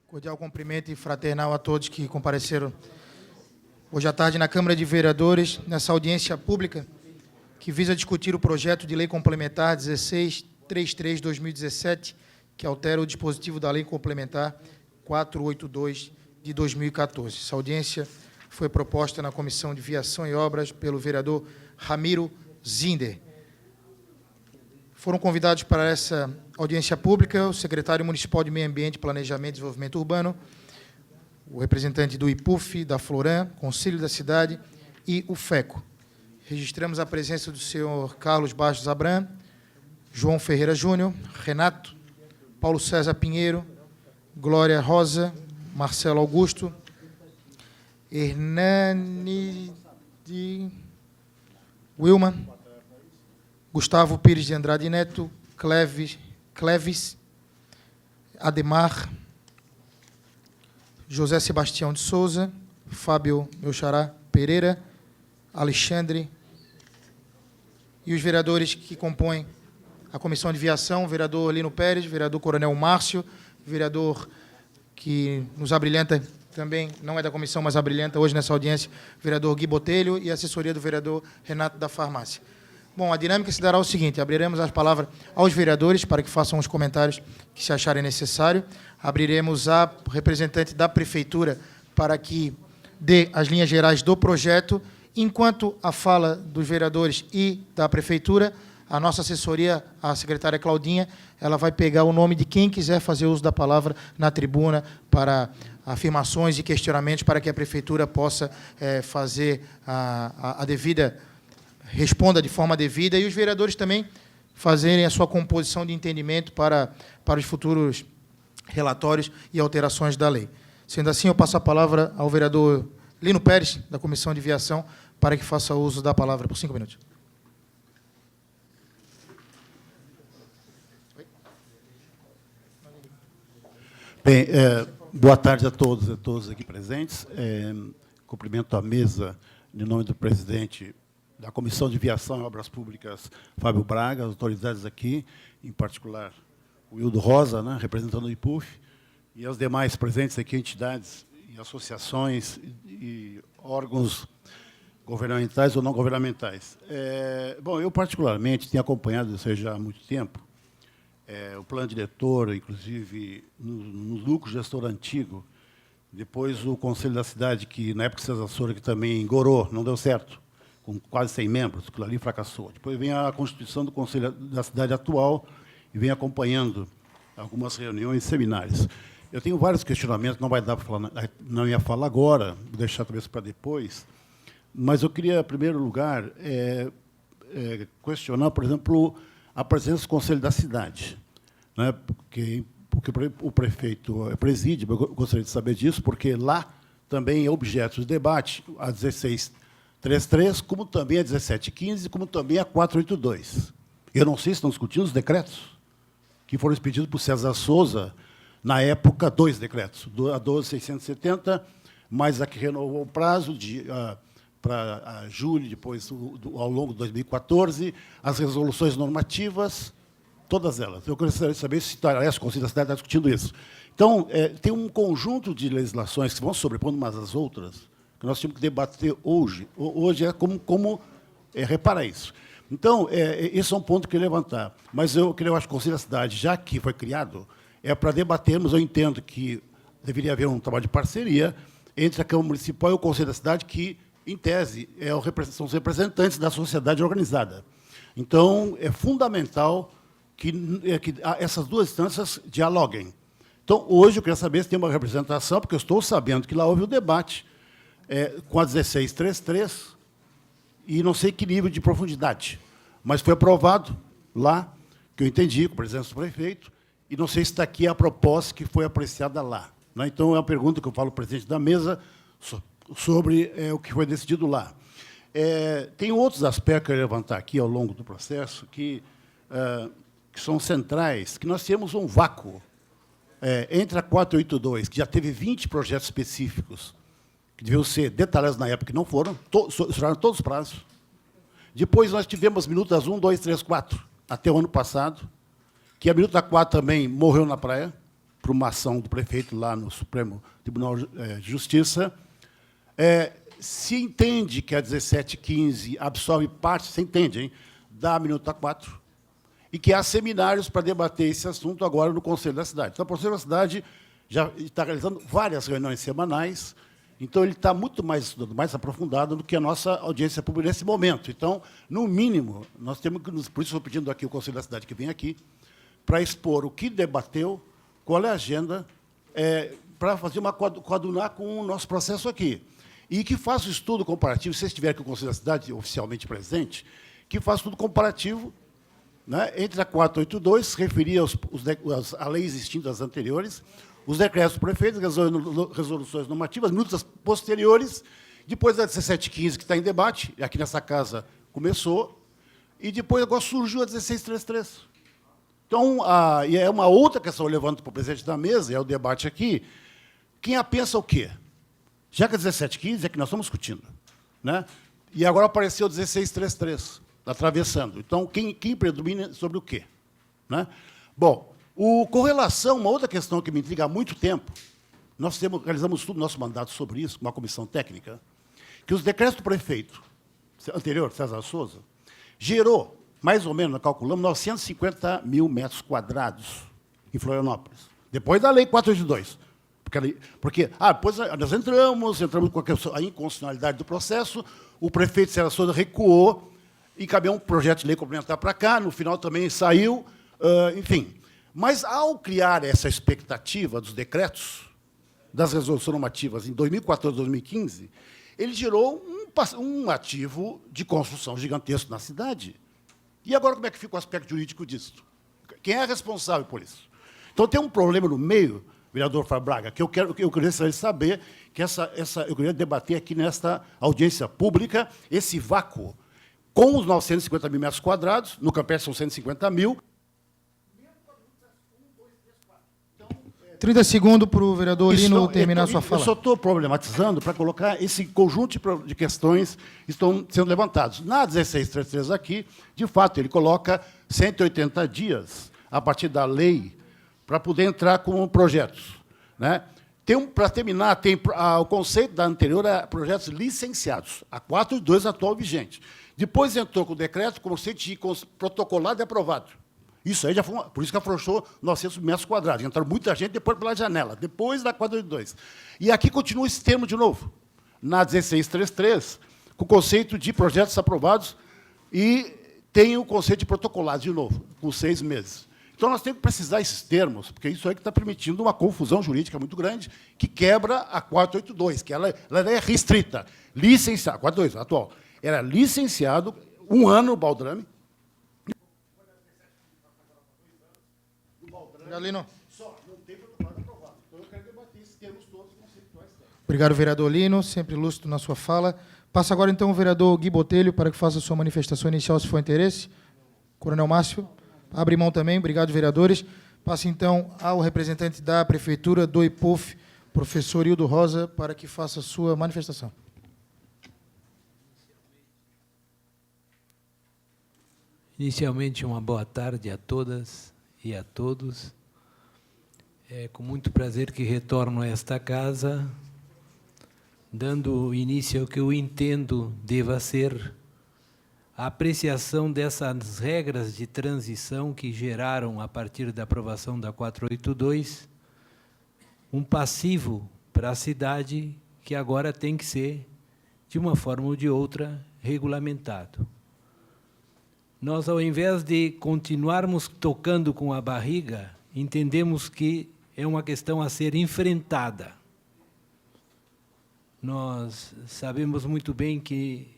Cordial cumprimento e fraternal a todos que compareceram hoje à tarde na Câmara de Vereadores, nessa audiência pública que visa discutir o projeto de lei complementar 1633/2017, que altera o dispositivo da lei complementar 482 de 2014. Essa audiência foi proposta na Comissão de Viação e Obras pelo vereador Ramiro Zinder. Foram convidados para essa audiência pública o secretário municipal de Meio Ambiente, Planejamento e Desenvolvimento Urbano, o representante do IPUF, da Floram, Conselho da Cidade e o FECO. Registramos a presença do senhor Carlos Bastos Abram, João Ferreira Júnior, Renato, Paulo César Pinheiro, Glória Rosa, Marcelo Augusto, Hernani Wilman, Gustavo Pires de Andrade Neto, Cleves, Ademar, José Sebastião de Souza, Fábio Melchará Pereira, Alexandre e os vereadores que compõem a Comissão de Viação, o vereador Lino Pérez, o vereador Coronel Márcio, o vereador que nos abrilhanta também, não é da comissão, mas abrilhanta hoje nessa audiência, o vereador Gui Botelho e a assessoria do vereador Renato da Farmácia. Bom, a dinâmica se dará o seguinte: abriremos as palavras aos vereadores para que façam os comentários que se acharem necessário. Abriremos a representante da Prefeitura para que dê as linhas gerais do projeto. Enquanto a fala dos vereadores e da Prefeitura, a nossa assessoria, a secretária Claudinha, ela vai pegar o nome de quem quiser fazer uso da palavra na tribuna para afirmações e questionamentos para que a Prefeitura possa fazer a devida... responda de forma devida, e os vereadores também fazerem a sua composição de entendimento para os futuros relatórios e alterações da lei. Sendo assim, eu passo a palavra ao vereador Lino Pérez, da Comissão de Viação, para que faça uso da palavra por 5 minutos. Bem, boa tarde a todos e todas aqui presentes. Cumprimento a mesa em nome do presidente da Comissão de Viação e Obras Públicas, Fábio Braga, as autoridades aqui, em particular o Wildo Rosa, né, representando o IPUF, e as demais presentes aqui, entidades e associações e órgãos governamentais ou não governamentais. Bom, eu, particularmente, tenho acompanhado isso já há muito tempo, o plano diretor, inclusive, no lucro gestor antigo, depois o Conselho da Cidade, que, na época, César Soura, que também engorou, não deu certo, com quase 100 membros, aquilo ali fracassou. Depois vem a constituição do Conselho da Cidade atual e vem acompanhando algumas reuniões e seminários. Eu tenho vários questionamentos, não vai dar para falar, não ia falar agora, vou deixar talvez para depois, mas eu queria, em primeiro lugar, questionar, por exemplo, a presença do Conselho da Cidade, né? Porque o prefeito preside, eu gostaria de saber disso, porque lá também é objeto de debate a 1633, como também a 1715, como também a 482. Eu não sei se estão discutindo os decretos que foram expedidos por César Souza, na época, 2 decretos, a 12.670, mais a que renovou o prazo para julho, depois, ao longo de 2014, as resoluções normativas, todas elas. Eu gostaria de saber se o Conselho da Cidade está discutindo isso. Então, tem um conjunto de legislações que vão sobrepondo umas às outras, que nós temos que debater hoje. Hoje é como reparar isso. Então, esse é um ponto que eu queria levantar. Mas eu acho que o Conselho da Cidade, já que foi criado, é para debatermos. Eu entendo que deveria haver um trabalho de parceria entre a Câmara Municipal e o Conselho da Cidade, que, em tese, são os representantes da sociedade organizada. Então, é fundamental que essas duas instâncias dialoguem. Então, hoje, eu queria saber se tem uma representação, porque eu estou sabendo que lá houve o debate com a 1633, e não sei que nível de profundidade, mas foi aprovado lá, que eu entendi, com a presença do prefeito, e não sei se está aqui a proposta que foi apreciada lá, né? Então, é uma pergunta que eu falo ao presidente da mesa sobre o que foi decidido lá. Tem outros aspectos que eu quero levantar aqui ao longo do processo, que são centrais, que nós temos um vácuo entre a 482, que já teve 20 projetos específicos, que deviam ser detalhados na época, que não foram, estouraram todos os prazos. Depois nós tivemos minutas 1, 2, 3, 4, até o ano passado, que a minuta 4 também morreu na praia, por uma ação do prefeito lá no Supremo Tribunal de Justiça, se entende que a 1715 absorve parte, você entende, hein, da Minuta 4, e que há seminários para debater esse assunto agora no Conselho da Cidade. Então, o Conselho da Cidade já está realizando várias reuniões semanais, então ele está muito mais estudando, mais aprofundado do que a nossa audiência pública nesse momento. Então, no mínimo, nós temos que, por isso estou pedindo aqui o Conselho da Cidade que vem aqui, para expor o que debateu, qual é a agenda, para fazer uma coadunar com o nosso processo aqui. E que faça o estudo comparativo, se estiver aqui o Conselho da Cidade oficialmente presente, que faça estudo comparativo, né, entre a 482, referir a leis extintas anteriores, os decretos do prefeito, resoluções normativas, minutas posteriores, depois da 1715, que está em debate, aqui nessa casa começou, e depois agora surgiu a 1633. Então, e é uma outra questão, eu levanto para o presidente da mesa, é o debate aqui, quem pensa o quê? Já que a 1715 é que nós estamos discutindo, né? E agora apareceu 1633, atravessando. Então, quem predomina sobre o quê? Né? Bom, com relação a uma outra questão que me intriga há muito tempo, nós realizamos tudo nosso mandato sobre isso, com uma comissão técnica, que os decretos do prefeito anterior, César Souza, gerou, mais ou menos, nós calculamos, 950 mil metros quadrados em Florianópolis, depois da Lei 482. Porque depois nós entramos com a inconstitucionalidade do processo, o prefeito César Souza recuou, encaminhou um projeto de lei complementar para cá, no final também saiu, enfim. Mas, ao criar essa expectativa dos decretos, das resoluções normativas em 2014 e 2015, ele gerou um ativo de construção gigantesco na cidade. E agora, como é que fica o aspecto jurídico disso? Quem é responsável por isso? Então, tem um problema no meio, vereador Fábio Braga, que eu queria saber, que eu queria debater aqui nesta audiência pública, esse vácuo, com os 950 mil metros quadrados, no Campestre são 150 mil. 30 segundos para o vereador Lino terminar sua fala. Eu só estou problematizando para colocar esse conjunto de questões que estão sendo levantadas. Na 1633 aqui, de fato, ele coloca 180 dias, a partir da lei, para poder entrar com projetos. Né? Para terminar, o conceito da anterior é projetos licenciados, a 482 atual vigente. Depois entrou com o decreto, com o conceito de protocolado e aprovado. Isso aí já foi, por isso que afrouxou 900 metros quadrados. Entraram muita gente depois pela janela, depois da 482. E aqui continua esse termo de novo, na 1633, com o conceito de projetos aprovados, e tem o conceito de protocolados de novo, com 6 meses. Então, nós temos que precisar esses termos, porque isso aí que está permitindo uma confusão jurídica muito grande, que quebra a 482, que ela é restrita. Licenciado, 482, atual. Era licenciado, 1 ano o baldrame. Lino. Só não tem protocolo aprovado. Então, eu quero debater esses termos todos conceituais. Obrigado, vereador Lino, sempre lúcido na sua fala. Passa agora, então, o vereador Gui Botelho para que faça a sua manifestação inicial, se for interesse. Coronel Márcio. Abre mão também. Obrigado, vereadores. Passa, então, ao representante da Prefeitura do IPUF, professor Hildo Rosa, para que faça a sua manifestação. Inicialmente, uma boa tarde a todas e a todos. É com muito prazer que retorno a esta casa, dando início ao que eu entendo deva ser a apreciação dessas regras de transição que geraram, a partir da aprovação da 482, um passivo para a cidade que agora tem que ser, de uma forma ou de outra, regulamentado. Nós, ao invés de continuarmos tocando com a barriga, entendemos que é uma questão a ser enfrentada. Nós sabemos muito bem que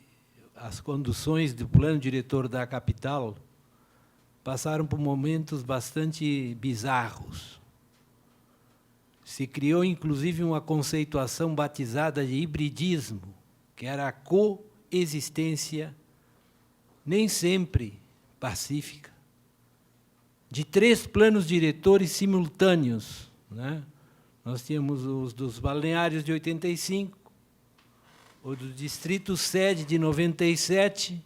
as conduções do plano diretor da capital passaram por momentos bastante bizarros. Se criou, inclusive, uma conceituação batizada de hibridismo, que era a coexistência, nem sempre pacífica, de 3 planos diretores simultâneos. Né? Nós tínhamos os dos balneários de 85, o do Distrito Sede de 97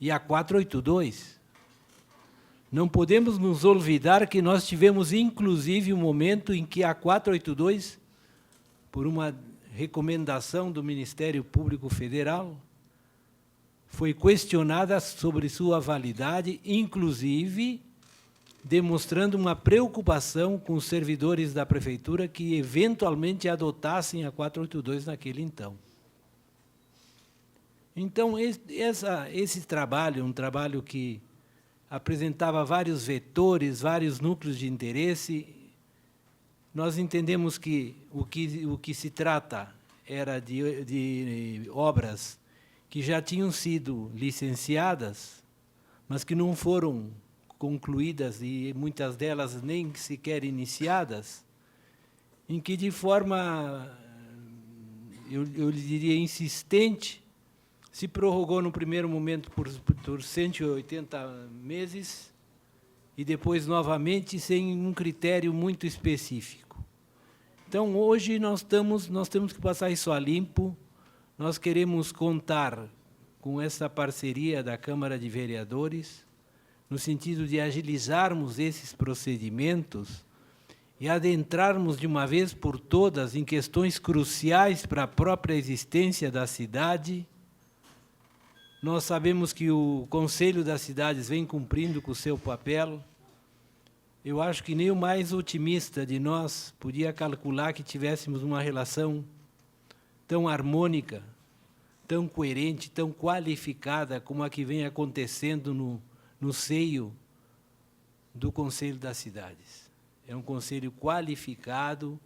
e a 482. Não podemos nos olvidar que nós tivemos, inclusive, um momento em que a 482, por uma recomendação do Ministério Público Federal, foi questionada sobre sua validade, inclusive demonstrando uma preocupação com os servidores da prefeitura que eventualmente adotassem a 482 naquele então. Então, esse trabalho, um trabalho que apresentava vários vetores, vários núcleos de interesse, nós entendemos que o que se trata era de obras que já tinham sido licenciadas, mas que não foram concluídas e muitas delas nem sequer iniciadas, em que de forma, eu diria, insistente, se prorrogou no primeiro momento por 180 meses e depois novamente sem um critério muito específico. Então, hoje nós temos que passar isso a limpo. Nós queremos contar com essa parceria da Câmara de Vereadores, no sentido de agilizarmos esses procedimentos e adentrarmos de uma vez por todas em questões cruciais para a própria existência da cidade. Nós sabemos que o Conselho das Cidades vem cumprindo com o seu papel. Eu acho que nem o mais otimista de nós podia calcular que tivéssemos uma relação tão harmônica, tão coerente, tão qualificada como a que vem acontecendo no seio do Conselho das Cidades. É um conselho qualificado,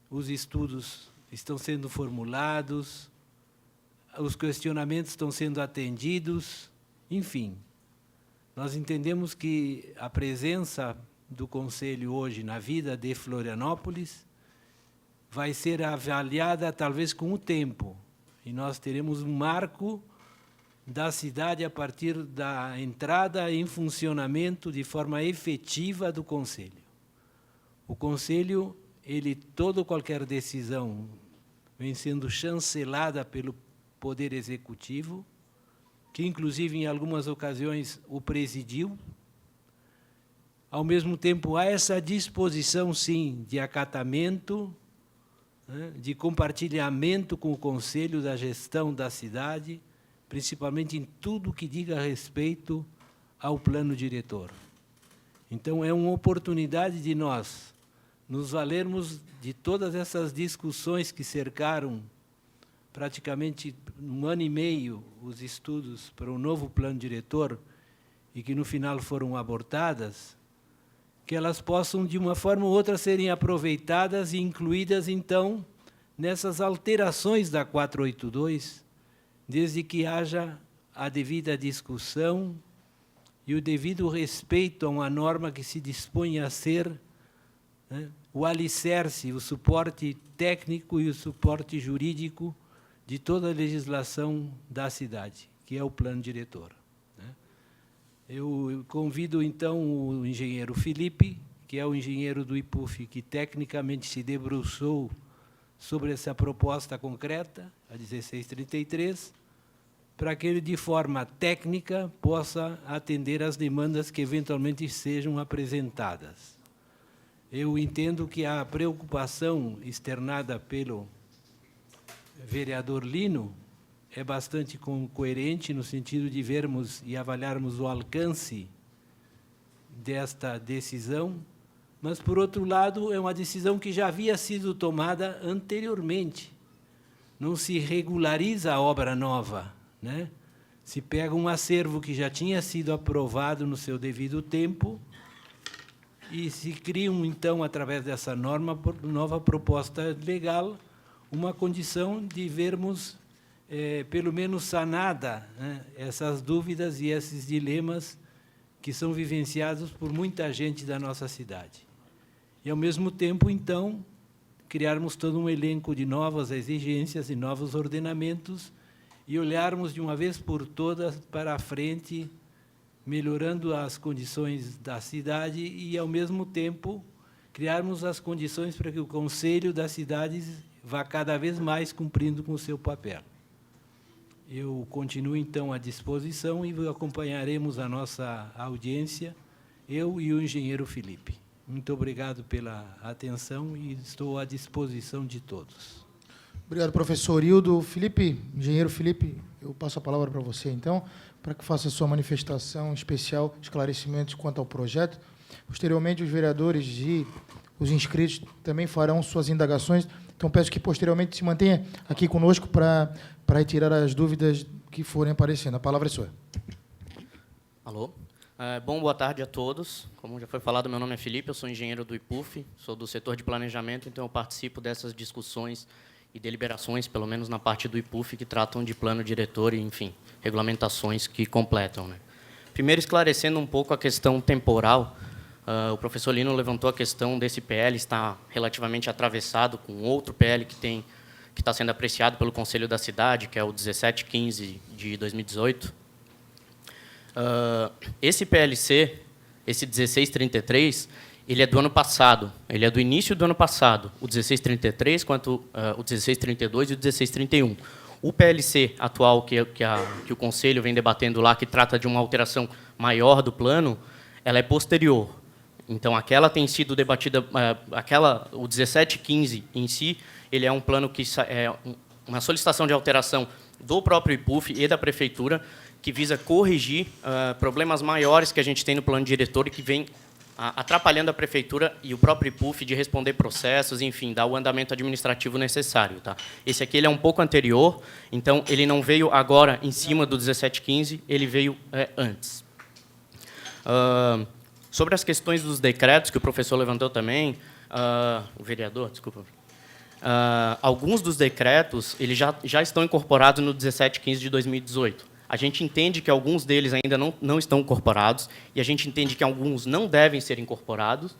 os estudos estão sendo formulados, os questionamentos estão sendo atendidos, enfim. Nós entendemos que a presença do Conselho hoje na vida de Florianópolis vai ser avaliada talvez com o tempo, e nós teremos um marco da cidade a partir da entrada em funcionamento de forma efetiva do Conselho. O Conselho, toda qualquer decisão vem sendo chancelada pelo Poder Executivo, que inclusive em algumas ocasiões o presidiu. Ao mesmo tempo, há essa disposição, sim, de acatamento, né, de compartilhamento com o Conselho da gestão da cidade, principalmente em tudo que diga respeito ao plano diretor. Então, é uma oportunidade de nós nos valermos de todas essas discussões que cercaram praticamente 1 ano e meio os estudos para o novo plano diretor e que no final foram abortadas, que elas possam, de uma forma ou outra, serem aproveitadas e incluídas, então, nessas alterações da 482, desde que haja a devida discussão e o devido respeito a uma norma que se dispõe a ser, né, o alicerce, o suporte técnico e o suporte jurídico de toda a legislação da cidade, que é o plano diretor. Eu convido, então, o engenheiro Felipe, que é o engenheiro do IPUF, que tecnicamente se debruçou sobre essa proposta concreta, a 1633, para que ele, de forma técnica, possa atender às demandas que eventualmente sejam apresentadas. Eu entendo que a preocupação externada pelo vereador Lino é bastante coerente no sentido de vermos e avaliarmos o alcance desta decisão, mas, por outro lado, é uma decisão que já havia sido tomada anteriormente. Não se regulariza a obra nova, né? Se pega um acervo que já tinha sido aprovado no seu devido tempo e se criam, então, através dessa nova proposta legal, uma condição de vermos, pelo menos sanada, né, essas dúvidas e esses dilemas que são vivenciados por muita gente da nossa cidade. E, ao mesmo tempo, então, criarmos todo um elenco de novas exigências e novos ordenamentos e olharmos de uma vez por todas para a frente, melhorando as condições da cidade e, ao mesmo tempo, criarmos as condições para que o Conselho das Cidades vá cada vez mais cumprindo com o seu papel. Eu continuo, então, à disposição e acompanharemos a nossa audiência eu e o engenheiro Felipe. Muito obrigado pela atenção e estou à disposição de todos. Obrigado, professor Hildo. Felipe, engenheiro Felipe, eu passo a palavra para você, então, para que faça a sua manifestação especial, esclarecimentos quanto ao projeto. Posteriormente, os vereadores e os inscritos também farão suas indagações. Então, peço que, posteriormente, se mantenha aqui conosco para retirar as dúvidas que forem aparecendo. A palavra é sua. Alô? Boa tarde a todos. Como já foi falado, meu nome é Felipe, eu sou engenheiro do IPUF, sou do setor de planejamento, então eu participo dessas discussões e deliberações, pelo menos na parte do IPUF, que tratam de plano diretor e, enfim, regulamentações que completam, né? Primeiro, esclarecendo um pouco a questão temporal, o professor Lino levantou a questão desse PL estar relativamente atravessado com outro PL que está sendo apreciado pelo Conselho da Cidade, que é o 1715 de 2018. Esse PLC, esse 1633, ele é do ano passado, ele é do início do ano passado, o 1633, quanto o 1632 e o 1631. O PLC atual, que o Conselho vem debatendo lá, que trata de uma alteração maior do plano, ela é posterior. Então, aquela tem sido debatida, o 1715 em si, ele é um plano que é uma solicitação de alteração do próprio IPUF e da Prefeitura, que visa corrigir problemas maiores que a gente tem no plano diretor e que vem atrapalhando a Prefeitura e o próprio IPUF de responder processos, enfim, dar o andamento administrativo necessário. Tá? Esse aqui ele é um pouco anterior, então ele não veio agora em cima do 1715, ele veio antes. Sobre as questões dos decretos, que o professor levantou também, o vereador, desculpa. Alguns dos decretos eles já estão incorporados no 1715 de 2018. A gente entende que alguns deles ainda não estão incorporados e a gente entende que alguns não devem ser incorporados,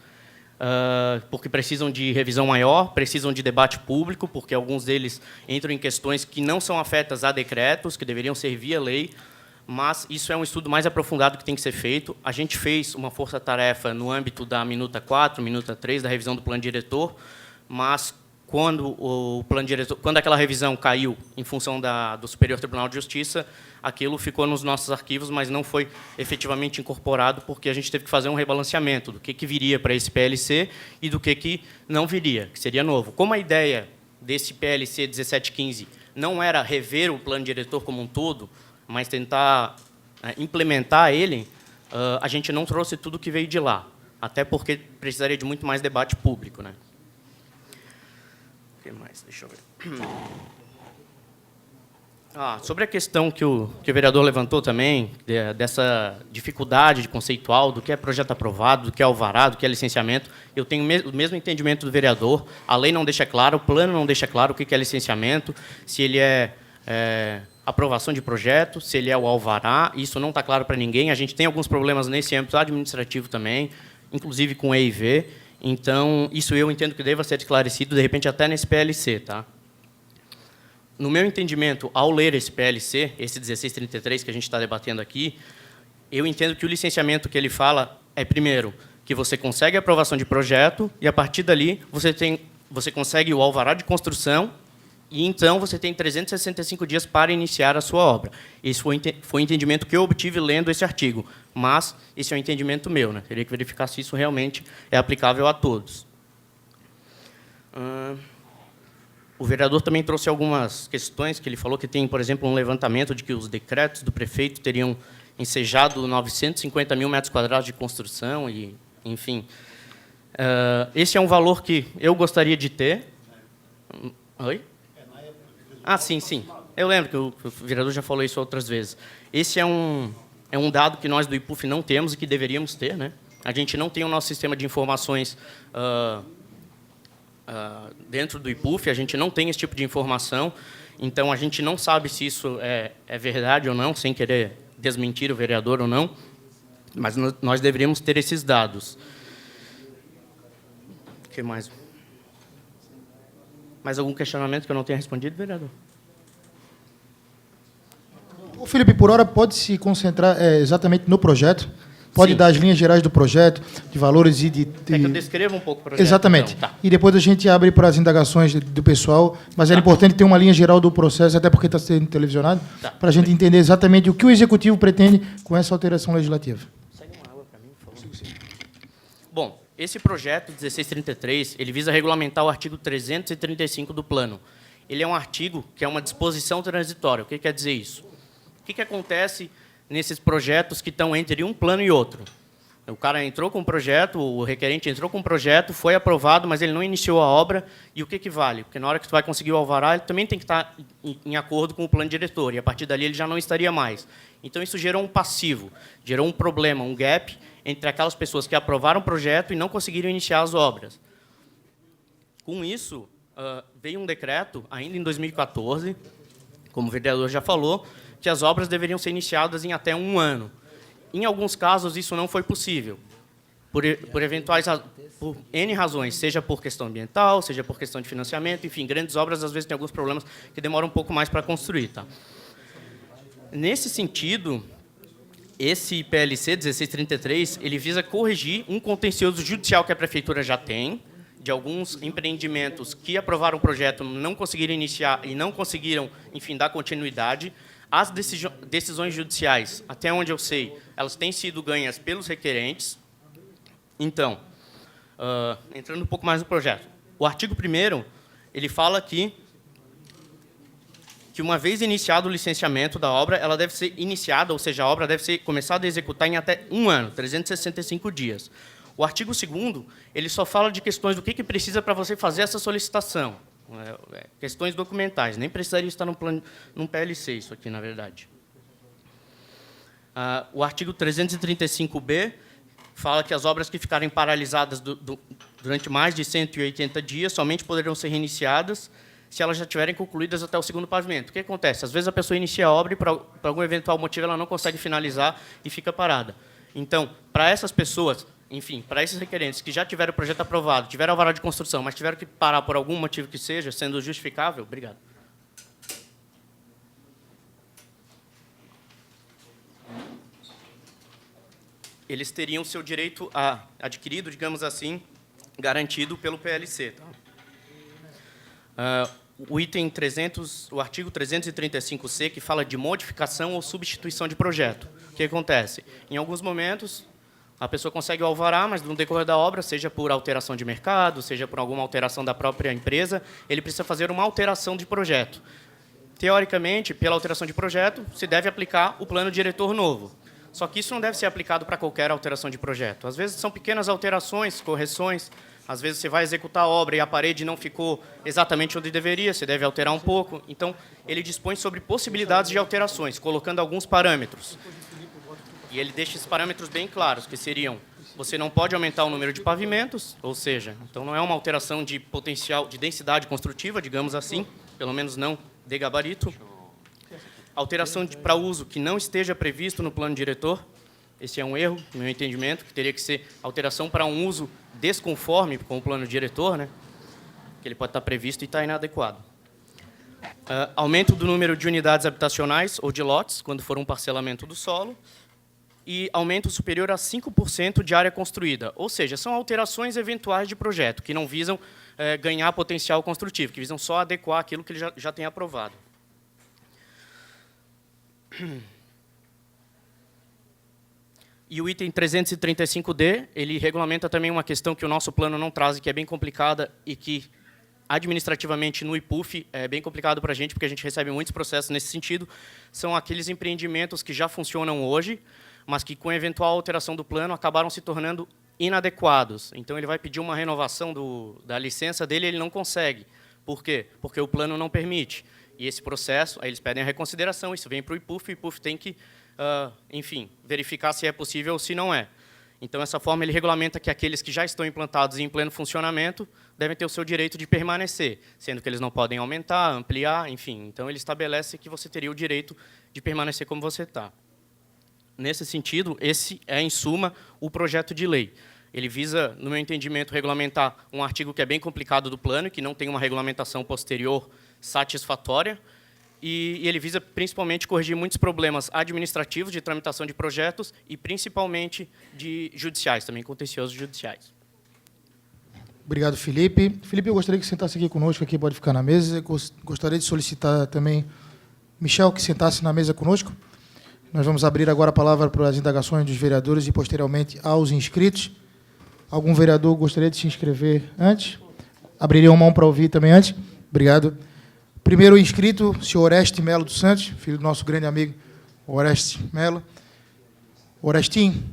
porque precisam de revisão maior, precisam de debate público, porque alguns deles entram em questões que não são afetas a decretos, que deveriam ser via lei, mas isso é um estudo mais aprofundado que tem que ser feito. A gente fez uma força-tarefa no âmbito da minuta 4, minuta 3, da revisão do plano diretor, mas quando aquela revisão caiu em função do Superior Tribunal de Justiça, aquilo ficou nos nossos arquivos, mas não foi efetivamente incorporado, porque a gente teve que fazer um rebalanceamento do que viria para esse PLC e do que não viria, que seria novo. Como a ideia desse PLC 1715 não era rever o plano diretor como um todo, mas tentar implementar ele, a gente não trouxe tudo que veio de lá, até porque precisaria de muito mais debate público, né? O que mais? Deixa eu ver. Sobre a questão que o vereador levantou também, dessa dificuldade de conceitual do que é projeto aprovado, do que é alvará, do que é licenciamento, eu tenho o mesmo entendimento do vereador. A lei não deixa claro, o plano não deixa claro o que é licenciamento, se ele é aprovação de projeto, se ele é o alvará, isso não está claro para ninguém. A gente tem alguns problemas nesse âmbito administrativo também, inclusive com EIV. Então, isso eu entendo que deva ser esclarecido, de repente, até nesse PLC. Tá? No meu entendimento, ao ler esse PLC, esse 1633 que a gente está debatendo aqui, eu entendo que o licenciamento que ele fala é, primeiro, que você consegue a aprovação de projeto e, a partir dali, você consegue o alvará de construção e, então, você tem 365 dias para iniciar a sua obra. Esse foi o entendimento que eu obtive lendo esse artigo, mas esse é um entendimento meu, né? Teria que verificar se isso realmente é aplicável a todos. O vereador também trouxe algumas questões, que ele falou que tem, por exemplo, um levantamento de que os decretos do prefeito teriam ensejado 950 mil metros quadrados de construção, e, enfim. Esse é um valor que eu gostaria de ter. Oi? Sim. Eu lembro que o vereador já falou isso outras vezes. Esse é um dado que nós do IPUF não temos e que deveríamos ter, né? A gente não tem o nosso sistema de informações dentro do IPUF, a gente não tem esse tipo de informação, então a gente não sabe se isso é verdade ou não, sem querer desmentir o vereador ou não, mas nós deveríamos ter esses dados. O que mais? Mais algum questionamento que eu não tenha respondido, vereador? O Felipe, por hora, pode se concentrar exatamente no projeto? Pode Sim. dar as linhas gerais do projeto, de valores e de... É que eu descreva um pouco o projeto. Exatamente. Então, tá. E depois a gente abre para as indagações do pessoal, mas era importante ter uma linha geral do processo, até porque está sendo televisionado, para a gente entender exatamente o que o Executivo pretende com essa alteração legislativa. Segue uma água para mim, por favor. Sim. esse projeto 1633, ele visa regulamentar o artigo 335 do plano. Ele é um artigo que é uma disposição transitória. O que quer dizer isso? O que acontece nesses projetos que estão entre um plano e outro? O cara entrou com um projeto, o requerente entrou com um projeto, foi aprovado, mas ele não iniciou a obra, e o que vale? Porque na hora que tu vai conseguir o alvará, ele também tem que estar em acordo com o plano diretor, e a partir dali ele já não estaria mais. Então, isso gerou um passivo, gerou um problema, um gap, entre aquelas pessoas que aprovaram o projeto e não conseguiram iniciar as obras. Com isso, veio um decreto, ainda em 2014, como o vereador já falou, que as obras deveriam ser iniciadas em até 1 ano. Em alguns casos, isso não foi possível, por N razões, seja por questão ambiental, seja por questão de financiamento, enfim, grandes obras, às vezes, têm alguns problemas que demoram um pouco mais para construir. Tá? Nesse sentido, esse PLC 1633, ele visa corrigir um contencioso judicial que a Prefeitura já tem, de alguns empreendimentos que aprovaram o projeto, não conseguiram iniciar e não conseguiram, enfim, dar continuidade. As decisões judiciais, até onde eu sei, elas têm sido ganhas pelos requerentes. Então, entrando um pouco mais no projeto, o artigo 1º, ele fala que uma vez iniciado o licenciamento da obra, ela deve ser iniciada, ou seja, a obra deve ser começada a executar em até 1 ano, 365 dias. O artigo 2º, ele só fala de questões do que precisa para você fazer essa solicitação. Questões documentais, nem precisaria estar num PLC, isso aqui, na verdade. O artigo 335b fala que as obras que ficarem paralisadas durante mais de 180 dias somente poderão ser reiniciadas se elas já tiverem concluídas até o 2º pavimento. O que acontece? Às vezes a pessoa inicia a obra e, por algum eventual motivo, ela não consegue finalizar e fica parada. Então, para essas pessoas, enfim, para esses requerentes que já tiveram o projeto aprovado, tiveram alvará de construção, mas tiveram que parar por algum motivo que seja, sendo justificável, obrigado. Eles teriam seu direito adquirido, digamos assim, garantido pelo PLC. Tá? O item 300, o artigo 335C, que fala de modificação ou substituição de projeto. O que acontece? Em alguns momentos, a pessoa consegue o alvará, mas no decorrer da obra, seja por alteração de mercado, seja por alguma alteração da própria empresa, ele precisa fazer uma alteração de projeto. Teoricamente, pela alteração de projeto, se deve aplicar o plano diretor novo. Só que isso não deve ser aplicado para qualquer alteração de projeto. Às vezes são pequenas alterações, correções. Às vezes você vai executar a obra e a parede não ficou exatamente onde deveria, você deve alterar um pouco. Então, ele dispõe sobre possibilidades de alterações, colocando alguns parâmetros. E ele deixa esses parâmetros bem claros, que seriam: você não pode aumentar o número de pavimentos, ou seja, então não é uma alteração de potencial, de densidade construtiva, digamos assim, pelo menos não de gabarito. Alteração para uso que não esteja previsto no plano diretor. Esse é um erro, no meu entendimento, que teria que ser alteração para um uso desconforme com o plano diretor, né? Que ele pode estar previsto e está inadequado. Aumento do número de unidades habitacionais ou de lotes, quando for um parcelamento do solo, e aumento superior a 5% de área construída. Ou seja, são alterações eventuais de projeto, que não visam ganhar potencial construtivo, que visam só adequar aquilo que ele já tem aprovado. E o item 335D, ele regulamenta também uma questão que o nosso plano não traz, e que é bem complicada e que, administrativamente, no IPUF, é bem complicado para a gente, porque a gente recebe muitos processos nesse sentido. São aqueles empreendimentos que já funcionam hoje, mas que, com a eventual alteração do plano, acabaram se tornando inadequados. Então, ele vai pedir uma renovação da licença dele, ele não consegue. Por quê? Porque o plano não permite. E esse processo, aí eles pedem a reconsideração, isso vem para o IPUF tem que, enfim, verificar se é possível ou se não é. Então, dessa forma, ele regulamenta que aqueles que já estão implantados e em pleno funcionamento devem ter o seu direito de permanecer, sendo que eles não podem aumentar, ampliar, enfim. Então, ele estabelece que você teria o direito de permanecer como você está. Nesse sentido, esse é, em suma, o projeto de lei. Ele visa, no meu entendimento, regulamentar um artigo que é bem complicado do plano, que não tem uma regulamentação posterior satisfatória, e ele visa, principalmente, corrigir muitos problemas administrativos de tramitação de projetos e, principalmente, de judiciais, também contenciosos judiciais. Obrigado, Felipe. Felipe, eu gostaria que sentasse aqui conosco, aqui pode ficar na mesa. Eu gostaria de solicitar também Michel que sentasse na mesa conosco. Nós vamos abrir agora a palavra para as indagações dos vereadores e, posteriormente, aos inscritos. Algum vereador gostaria de se inscrever antes? Abriria uma mão para ouvir também antes? Obrigado. Primeiro inscrito, o senhor Oreste Melo dos Santos, filho do nosso grande amigo Oreste Melo. Orestinho,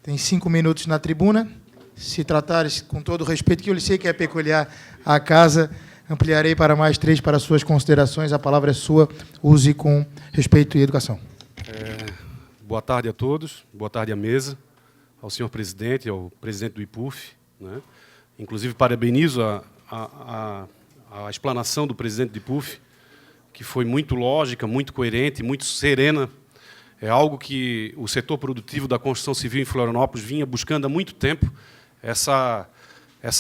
tem 5 minutos na tribuna. Se tratares com todo o respeito, que eu lhe sei que é peculiar à casa, ampliarei para mais 3 para suas considerações. A palavra é sua, use com respeito e educação. Boa tarde a todos, boa tarde à mesa, ao senhor presidente, ao presidente do IPUF, né? Inclusive, parabenizo a explanação do presidente do IPUF, que foi muito lógica, muito coerente, muito serena. É algo que o setor produtivo da construção civil em Florianópolis vinha buscando há muito tempo, essa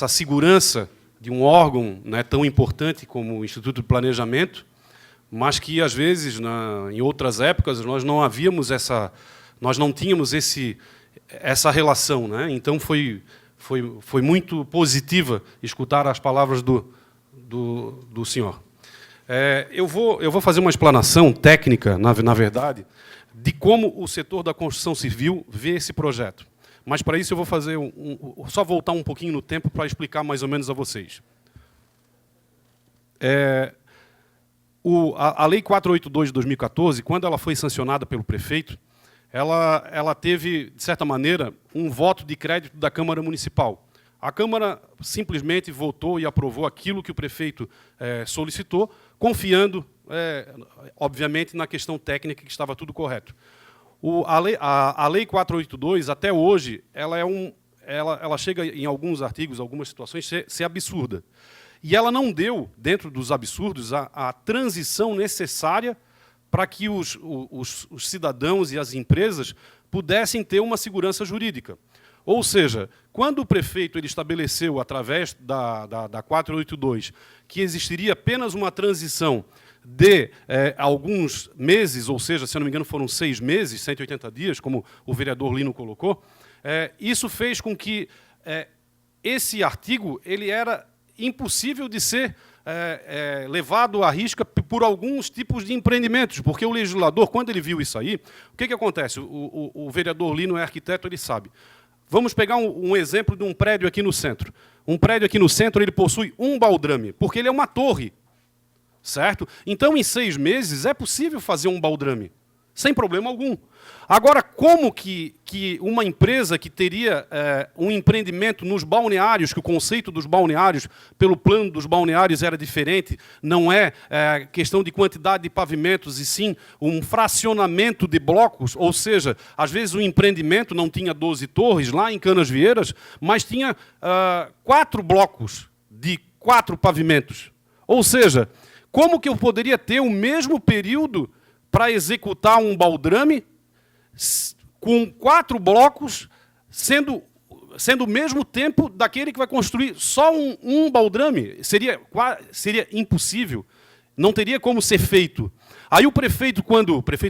segurança de um órgão, né, tão importante como o Instituto de Planejamento, mas que, às vezes, em outras épocas, nós não tínhamos essa relação, né? Então, foi muito positiva escutar as palavras do senhor. Eu vou fazer uma explanação técnica, na verdade, de como o setor da construção civil vê esse projeto. Mas, para isso, eu vou fazer só voltar um pouquinho no tempo para explicar mais ou menos a vocês. A Lei 482 de 2014, quando ela foi sancionada pelo prefeito, ela teve, de certa maneira, um voto de crédito da Câmara Municipal. A Câmara simplesmente votou e aprovou aquilo que o prefeito solicitou, confiando, obviamente, na questão técnica que estava tudo correto. A Lei 482, até hoje, ela chega, em alguns artigos, algumas situações, ser absurda. E ela não deu, dentro dos absurdos, a transição necessária para que os cidadãos e as empresas pudessem ter uma segurança jurídica. Ou seja, quando o prefeito ele estabeleceu, através da 482, que existiria apenas uma transição de alguns meses, ou seja, se eu não me engano, foram 6 meses, 180 dias, como o vereador Lino colocou, isso fez com que esse artigo ele era impossível de ser levado à risca por alguns tipos de empreendimentos, porque o legislador, quando ele viu isso aí, o que acontece? O vereador Lino é arquiteto, ele sabe. Vamos pegar um exemplo de um prédio aqui no centro. Um prédio aqui no centro ele possui um baldrame, porque ele é uma torre, certo? Então, em 6 meses, é possível fazer um baldrame, sem problema algum. Agora, como que uma empresa que teria um empreendimento nos balneários, que o conceito dos balneários, pelo plano dos balneários era diferente, não é questão de quantidade de pavimentos, e sim um fracionamento de blocos, ou seja, às vezes o empreendimento não tinha 12 torres lá em Canasvieiras, mas tinha 4 blocos de 4 pavimentos. Ou seja, como que eu poderia ter o mesmo período para executar um baldrame com 4 blocos, sendo o mesmo tempo daquele que vai construir só um baldrame? Seria impossível, não teria como ser feito. Aí o prefeito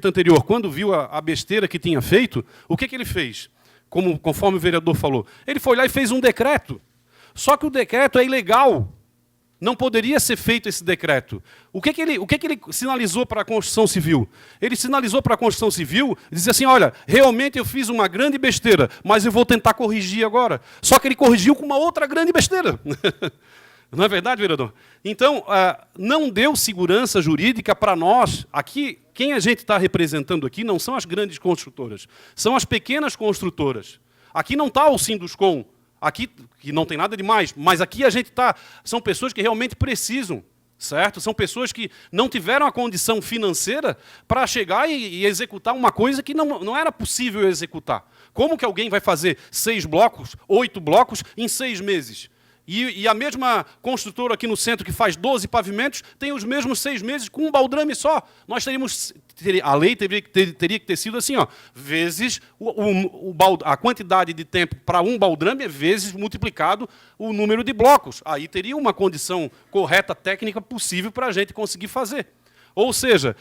anterior, quando viu a besteira que tinha feito, o que ele fez? Conforme o vereador falou, ele foi lá e fez um decreto. Só que o decreto é ilegal. Não poderia ser feito esse decreto. O que ele sinalizou para a construção civil? Ele sinalizou para a construção civil, dizia assim, olha, realmente eu fiz uma grande besteira, mas eu vou tentar corrigir agora. Só que ele corrigiu com uma outra grande besteira. Não é verdade, vereador? Então, não deu segurança jurídica para nós. Aqui, quem a gente está representando aqui não são as grandes construtoras, são as pequenas construtoras. Aqui não está o Sinduscom, aqui, que não tem nada demais, mas aqui a gente está... São pessoas que realmente precisam, certo? São pessoas que não tiveram a condição financeira para chegar e executar uma coisa que não era possível executar. Como que alguém vai fazer 6 blocos, 8 blocos em 6 meses? E a mesma construtora aqui no centro, que faz 12 pavimentos, tem os mesmos 6 meses com um baldrame só. A lei teria que ter sido assim, ó, vezes a quantidade de tempo para um baldrame, vezes multiplicado o número de blocos. Aí teria uma condição correta técnica possível para a gente conseguir fazer. Ou seja,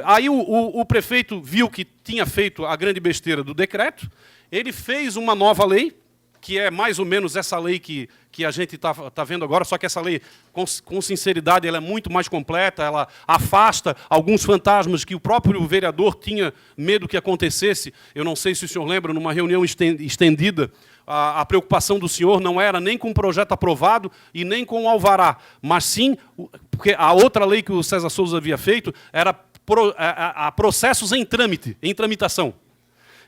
aí o prefeito viu que tinha feito a grande besteira do decreto, ele fez uma nova lei, que é mais ou menos essa lei que a gente tá vendo agora, só que essa lei, com sinceridade, ela é muito mais completa, ela afasta alguns fantasmas que o próprio vereador tinha medo que acontecesse. Eu não sei se o senhor lembra, numa reunião estendida, a preocupação do senhor não era nem com o projeto aprovado e nem com o alvará, mas sim, porque a outra lei que o César Souza havia feito era a processos em trâmite, em tramitação.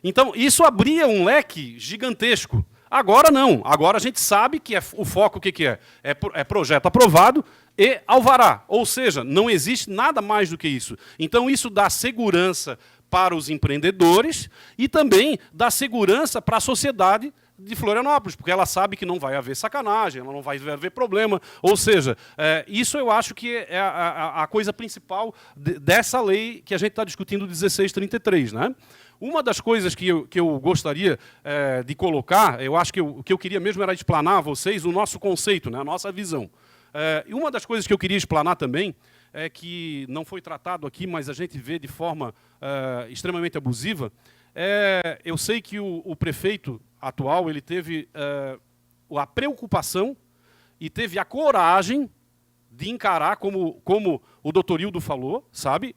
Então, isso abria um leque gigantesco. Agora não. Agora a gente sabe que o foco o que é? É projeto aprovado e alvará. Ou seja, não existe nada mais do que isso. Então, isso dá segurança para os empreendedores e também dá segurança para a sociedade de Florianópolis, porque ela sabe que não vai haver sacanagem, ela não vai haver problema. Ou seja, isso eu acho que é a coisa principal dessa lei que a gente está discutindo, 1633, né? Uma das coisas que eu gostaria de colocar, eu acho que o que eu queria mesmo era explanar a vocês o nosso conceito, né, a nossa visão. E uma das coisas que eu queria explanar também é que não foi tratado aqui, mas a gente vê de forma extremamente abusiva. Eu sei que o prefeito atual ele teve a preocupação e teve a coragem de encarar, como o doutor Hildo falou, sabe?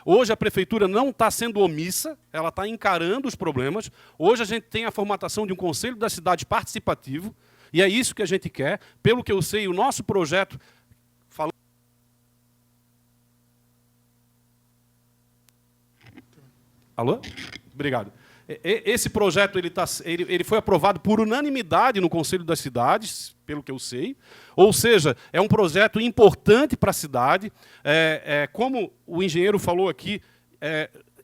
Hoje a prefeitura não está sendo omissa, ela está encarando os problemas. Hoje a gente tem a formatação de um conselho da cidade participativo, e é isso que a gente quer. Pelo que eu sei, o nosso projeto... Alô? Obrigado. Esse projeto ele foi aprovado por unanimidade no Conselho das Cidades, pelo que eu sei. Ou seja, é um projeto importante para a cidade. Como o engenheiro falou aqui,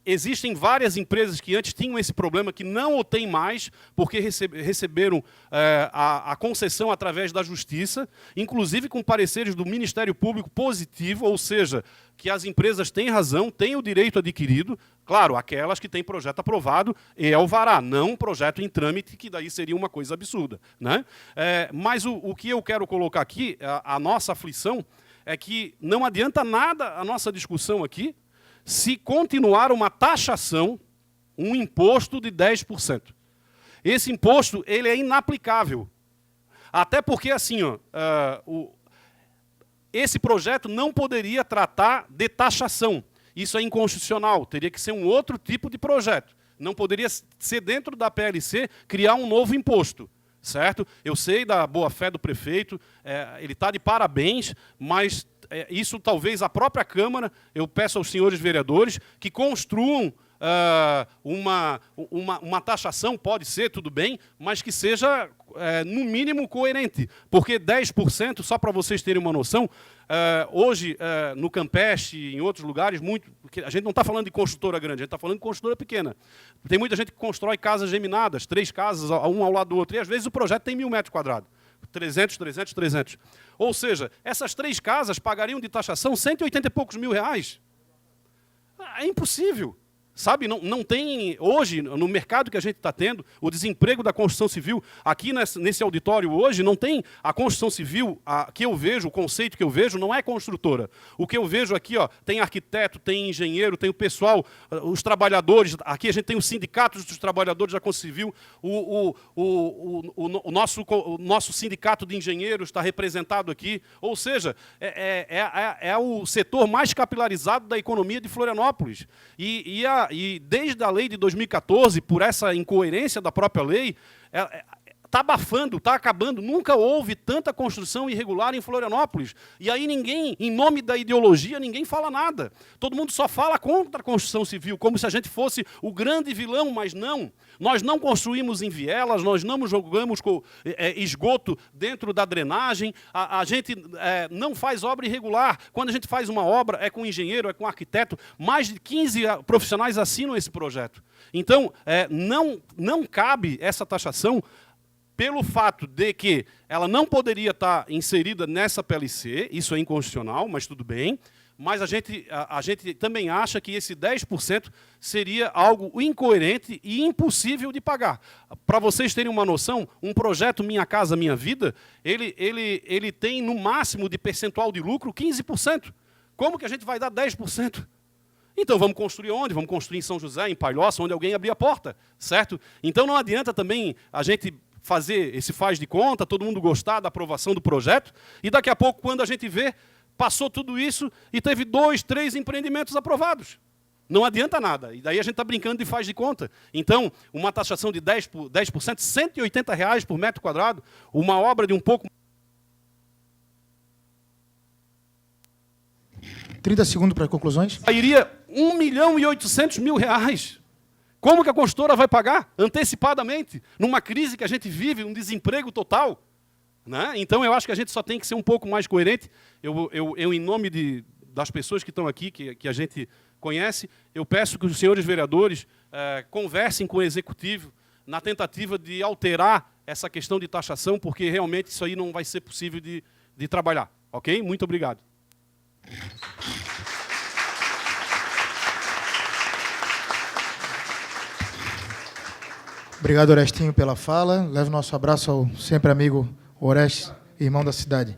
existem várias empresas que antes tinham esse problema, que não o têm mais, porque receberam a concessão através da Justiça, inclusive com pareceres do Ministério Público positivo, ou seja, que as empresas têm razão, têm o direito adquirido, claro, aquelas que têm projeto aprovado e alvará, não um projeto em trâmite, que daí seria uma coisa absurda, né? Mas o que eu quero colocar aqui, a nossa aflição, é que não adianta nada a nossa discussão aqui, se continuar uma taxação, um imposto de 10%. Esse imposto ele é inaplicável. Até porque, assim, esse projeto não poderia tratar de taxação. Isso é inconstitucional, teria que ser um outro tipo de projeto. Não poderia ser dentro da PLC criar um novo imposto. Certo? Eu sei da boa-fé do prefeito, ele está de parabéns, mas isso talvez a própria Câmara, eu peço aos senhores vereadores, que construam uma taxação, pode ser, tudo bem, mas que seja, no mínimo, coerente. Porque 10%, só para vocês terem uma noção, hoje, no Campeche, em outros lugares, porque a gente não está falando de construtora grande, a gente está falando de construtora pequena. Tem muita gente que constrói casas geminadas, 3 casas, um ao lado do outro, e às vezes o projeto tem 1.000 metros quadrados. 300, 300, 300. Ou seja, essas 3 casas pagariam de taxação 180 e poucos mil reais. É impossível. Sabe, não tem, hoje, no mercado que a gente está tendo, o desemprego da construção civil, aqui nesse auditório hoje, não tem a construção civil, que eu vejo, o conceito que eu vejo, não é construtora. O que eu vejo aqui, tem arquiteto, tem engenheiro, tem o pessoal, os trabalhadores, aqui a gente tem os sindicatos dos trabalhadores da construção civil, o nosso sindicato de engenheiros está representado aqui, ou seja, é o setor mais capilarizado da economia de Florianópolis. E desde a lei de 2014, por essa incoerência da própria lei, está abafando, está acabando. Nunca houve tanta construção irregular em Florianópolis. E aí ninguém, em nome da ideologia, ninguém fala nada. Todo mundo só fala contra a construção civil, como se a gente fosse o grande vilão, mas não. Nós não construímos em vielas, nós não jogamos esgoto dentro da drenagem, a gente não faz obra irregular. Quando a gente faz uma obra, é com engenheiro, é com arquiteto, mais de 15 profissionais assinam esse projeto. Então, não cabe essa taxação pelo fato de que ela não poderia estar inserida nessa PLC, isso é inconstitucional, mas tudo bem. Mas a gente também acha que esse 10% seria algo incoerente e impossível de pagar. Para vocês terem uma noção, um projeto Minha Casa Minha Vida, ele tem no máximo de percentual de lucro 15%. Como que a gente vai dar 10%? Então vamos construir onde? Vamos construir em São José, em Palhoça, onde alguém abrir a porta, certo? Então não adianta também a gente fazer esse faz de conta, todo mundo gostar da aprovação do projeto, e daqui a pouco, quando a gente vê, passou tudo isso e teve 2, 3 empreendimentos aprovados. Não adianta nada. E daí a gente está brincando de faz de conta. Então, uma taxação de 10%, R$180 por metro quadrado, uma obra de um pouco... 30 segundos para conclusões. Iria R$1.800.000. Como que a construtora vai pagar antecipadamente, numa crise que a gente vive, um desemprego total? Né? Então, eu acho que a gente só tem que ser um pouco mais coerente. Eu em nome das pessoas que estão aqui, que a gente conhece, eu peço que os senhores vereadores conversem com o Executivo na tentativa de alterar essa questão de taxação, porque realmente isso aí não vai ser possível de trabalhar. Ok? Muito obrigado. Obrigado, Orestinho, pela fala. Levo nosso abraço ao sempre amigo Orestes, irmão da cidade.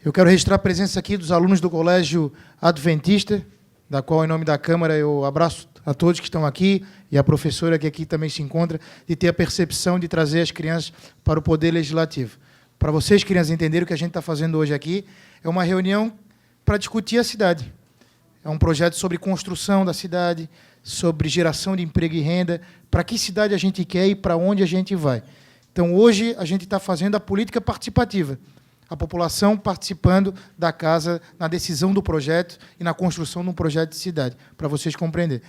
Eu quero registrar a presença aqui dos alunos do Colégio Adventista, da qual, em nome da Câmara, eu abraço a todos que estão aqui e a professora que aqui também se encontra, de ter a percepção de trazer as crianças para o Poder Legislativo. Para vocês, crianças, entenderem o que a gente está fazendo hoje aqui, é uma reunião para discutir a cidade. É um projeto sobre construção da cidade, sobre geração de emprego e renda, para que cidade a gente quer e para onde a gente vai. Então, hoje, a gente está fazendo a política participativa. A população participando da casa na decisão do projeto e na construção de um projeto de cidade, para vocês compreenderem.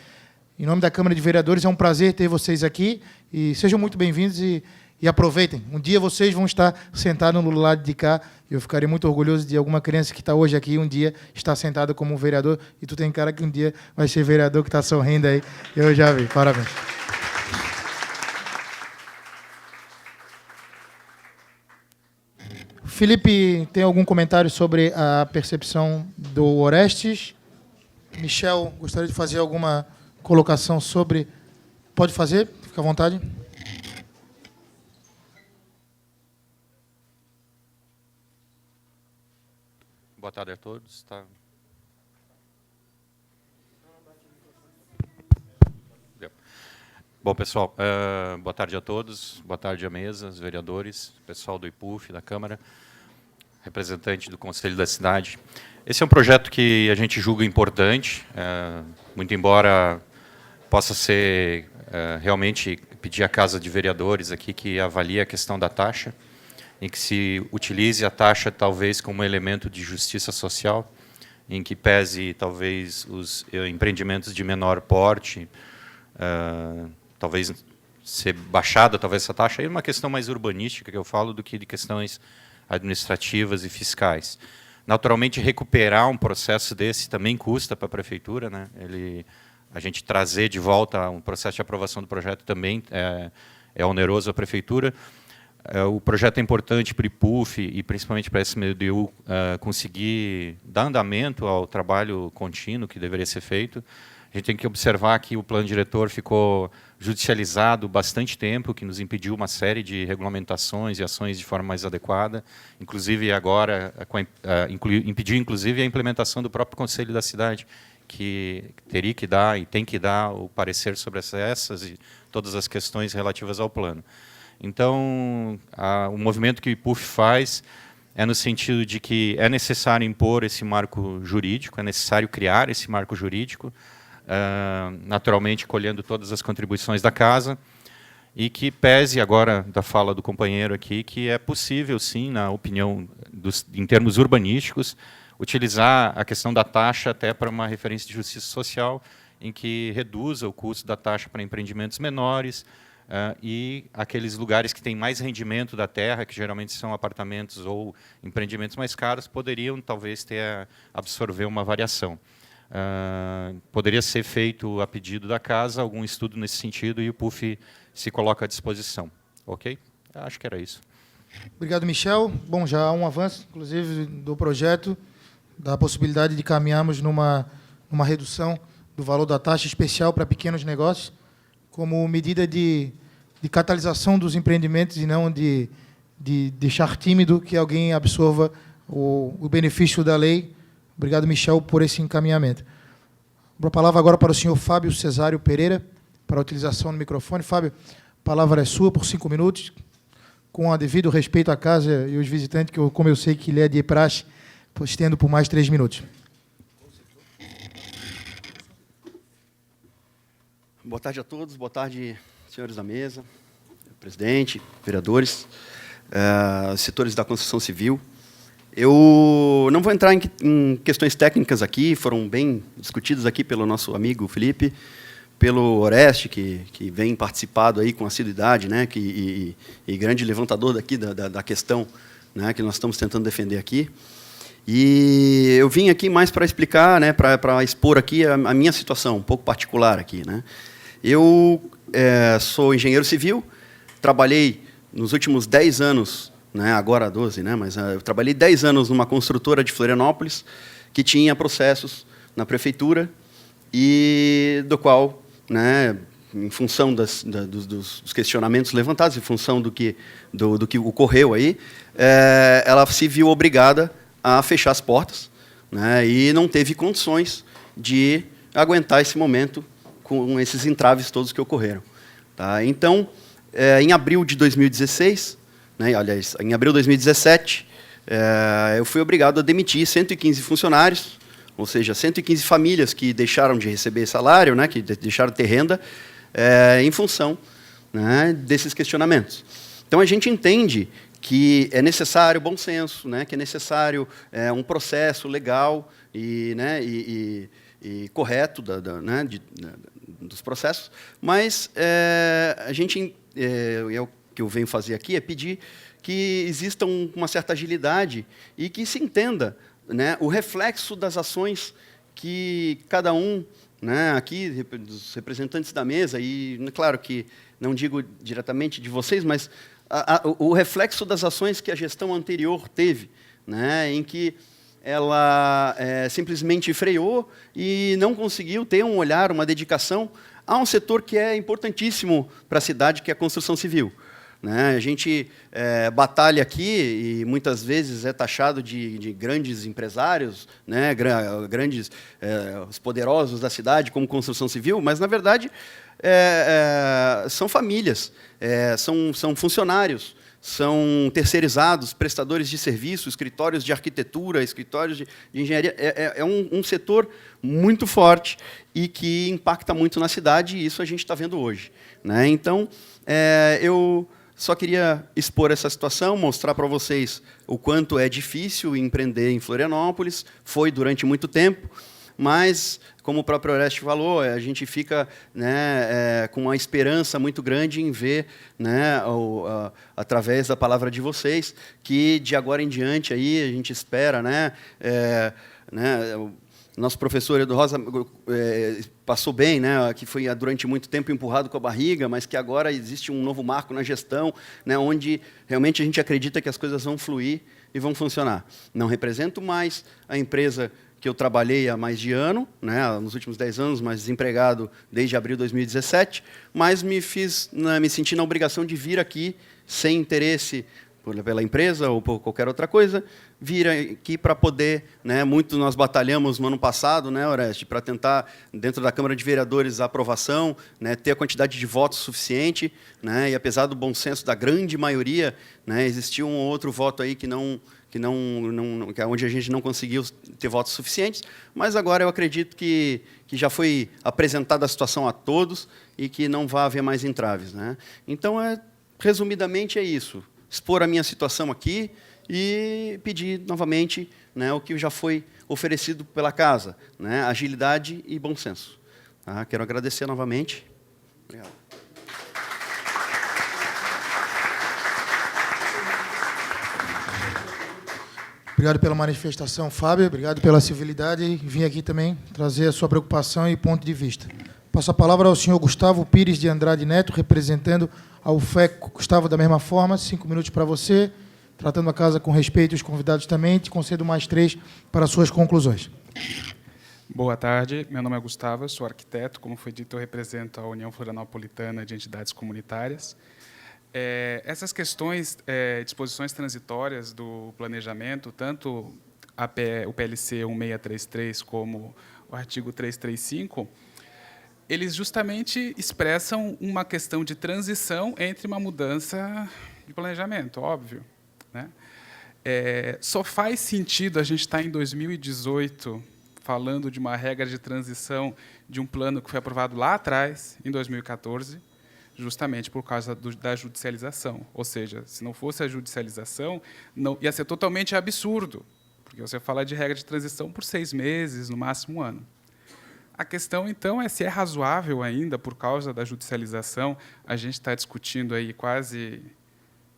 Em nome da Câmara de Vereadores, é um prazer ter vocês aqui e sejam muito bem-vindos e aproveitem. Um dia vocês vão estar sentados no lado de cá e eu ficarei muito orgulhoso de alguma criança que está hoje aqui um dia estar sentada como um vereador e tu tem cara que um dia vai ser vereador que está sorrindo aí. Eu já vi. Parabéns. Felipe, tem algum comentário sobre a percepção do Orestes? Michel, gostaria de fazer alguma colocação sobre... Pode fazer? Fica à vontade. Boa tarde a todos. Tá. Bom, pessoal, boa tarde a todos, boa tarde à mesa, os vereadores, pessoal do IPUF, da Câmara, representante do Conselho da Cidade. Esse é um projeto que a gente julga importante, muito embora possa ser realmente pedir à Casa de Vereadores aqui que avalie a questão da taxa, em que se utilize a taxa talvez como elemento de justiça social, em que pese talvez os empreendimentos de menor porte, talvez ser baixada talvez essa taxa, aí é uma questão mais urbanística que eu falo do que de questões administrativas e fiscais. Naturalmente, recuperar um processo desse também custa para a prefeitura, né? A gente trazer de volta um processo de aprovação do projeto também é oneroso à prefeitura. O projeto é importante para o IPUF e principalmente para a SMDU conseguir dar andamento ao trabalho contínuo que deveria ser feito. A gente tem que observar que o plano diretor ficou judicializado bastante tempo, que nos impediu uma série de regulamentações e ações de forma mais adequada, inclusive agora impediu inclusive a implementação do próprio Conselho da Cidade, que teria que dar e tem que dar o parecer sobre essas e todas as questões relativas ao plano. Então, o movimento que o IPUF faz é no sentido de que é necessário impor esse marco jurídico, é necessário criar esse marco jurídico, naturalmente colhendo todas as contribuições da casa, e que pese agora da fala do companheiro aqui, que é possível, sim, na opinião, em termos urbanísticos, utilizar a questão da taxa até para uma referência de justiça social, em que reduza o custo da taxa para empreendimentos menores, e aqueles lugares que têm mais rendimento da terra, que geralmente são apartamentos ou empreendimentos mais caros, poderiam talvez absorver uma variação. Poderia ser feito a pedido da casa algum estudo nesse sentido e o PUF se coloca à disposição. Ok? Acho que era isso. Obrigado, Michel. Bom, já há um avanço, inclusive, do projeto, da possibilidade de caminharmos numa redução do valor da taxa especial para pequenos negócios, como medida de catalisação dos empreendimentos e não de deixar tímido que alguém absorva o benefício da lei. Obrigado, Michel, por esse encaminhamento. A palavra agora para o senhor Fábio Cesário Pereira, para a utilização do microfone. Fábio, a palavra é sua por 5 minutos. com o devido respeito à casa e os visitantes, que como eu sei que ele é de praxe, estendo por mais 3 minutos. Boa tarde a todos, boa tarde, senhores da mesa, presidente, vereadores, setores da construção civil. Eu não vou entrar em questões técnicas aqui, foram bem discutidas aqui pelo nosso amigo Felipe, pelo Oreste, que vem participado aí com assiduidade, né, e grande levantador daqui da questão, né, que nós estamos tentando defender aqui. E eu vim aqui mais para explicar, né, para expor aqui a minha situação, um pouco particular aqui, né. Eu sou engenheiro civil, trabalhei nos últimos 10 anos, né, agora 12, né, mas eu trabalhei 10 anos numa construtora de Florianópolis que tinha processos na prefeitura e do qual, né, em função dos questionamentos levantados, em função do que ocorreu aí, ela se viu obrigada a fechar as portas, né, e não teve condições de aguentar esse momento com esses entraves todos que ocorreram. Tá? Então, em abril de 2016, né, aliás, em abril de 2017, eu fui obrigado a demitir 115 funcionários, ou seja, 115 famílias que deixaram de receber salário, né, que deixaram de ter renda, em função, né, desses questionamentos. Então, a gente entende que é necessário bom senso, né, que é necessário um processo legal e correto né, dos processos, mas a gente, o que eu venho fazer aqui é pedir que exista uma certa agilidade e que se entenda, né, o reflexo das ações que cada um, né, aqui, dos representantes da mesa, e claro que não digo diretamente de vocês, mas o reflexo das ações que a gestão anterior teve, né, em que ela simplesmente freou e não conseguiu ter um olhar, uma dedicação a um setor que é importantíssimo para a cidade, que é a construção civil. Né? A gente batalha aqui e muitas vezes é taxado de grandes empresários, né? Grandes, os poderosos da cidade como construção civil, mas, na verdade, são famílias, são funcionários, são terceirizados, prestadores de serviço, escritórios de arquitetura, escritórios de engenharia. É um setor muito forte e que impacta muito na cidade, e isso a gente está vendo hoje. Né? Então, eu só queria expor essa situação, mostrar para vocês o quanto é difícil empreender em Florianópolis, foi durante muito tempo, mas, como o próprio Oreste falou, a gente fica, né, com uma esperança muito grande em ver, né, através da palavra de vocês, que de agora em diante aí, a gente espera, né, nosso professor Edu Rosa passou bem, né, que foi durante muito tempo empurrado com a barriga, mas que agora existe um novo marco na gestão, né, onde realmente a gente acredita que as coisas vão fluir e vão funcionar. Não represento mais a empresa que eu trabalhei há mais de ano, né, nos últimos 10 anos, mas desempregado desde abril de 2017, mas me senti na obrigação de vir aqui sem interesse pela empresa ou por qualquer outra coisa, vir aqui para poder, né, muito nós batalhamos no ano passado, né, Oreste, para tentar, dentro da Câmara de Vereadores, a aprovação, né, ter a quantidade de votos suficiente, né, e apesar do bom senso da grande maioria, né, existiu um ou outro voto aí que é onde a gente não conseguiu ter votos suficientes, mas agora eu acredito que já foi apresentada a situação a todos e que não vai haver mais entraves. Né? Então, resumidamente, é isso. Expor a minha situação aqui e pedir novamente, né, o que já foi oferecido pela casa, né, agilidade e bom senso. Tá? Quero agradecer novamente. Obrigado. Obrigado pela manifestação, Fábio. Obrigado pela civilidade. E vim aqui também trazer a sua preocupação e ponto de vista. Passo a palavra ao senhor Gustavo Pires de Andrade Neto, representando a UFEC. Gustavo, da mesma forma, 5 minutos para você. Tratando a casa com respeito e os convidados também, te concedo mais 3 para suas conclusões. Boa tarde, meu nome é Gustavo, eu sou arquiteto. Como foi dito, eu represento a União Florianopolitana de Entidades Comunitárias. Essas questões, disposições transitórias do planejamento, tanto o PLC 1633 como o artigo 335, eles justamente expressam uma questão de transição entre uma mudança de planejamento, óbvio, né? Só faz sentido a gente estar em 2018 falando de uma regra de transição de um plano que foi aprovado lá atrás, em 2014, justamente por causa da judicialização. Ou seja, se não fosse a judicialização, não, ia ser totalmente absurdo, porque você fala de regra de transição por 6 meses, no máximo 1 ano. A questão, então, é se é razoável ainda, por causa da judicialização, a gente está discutindo aí quase...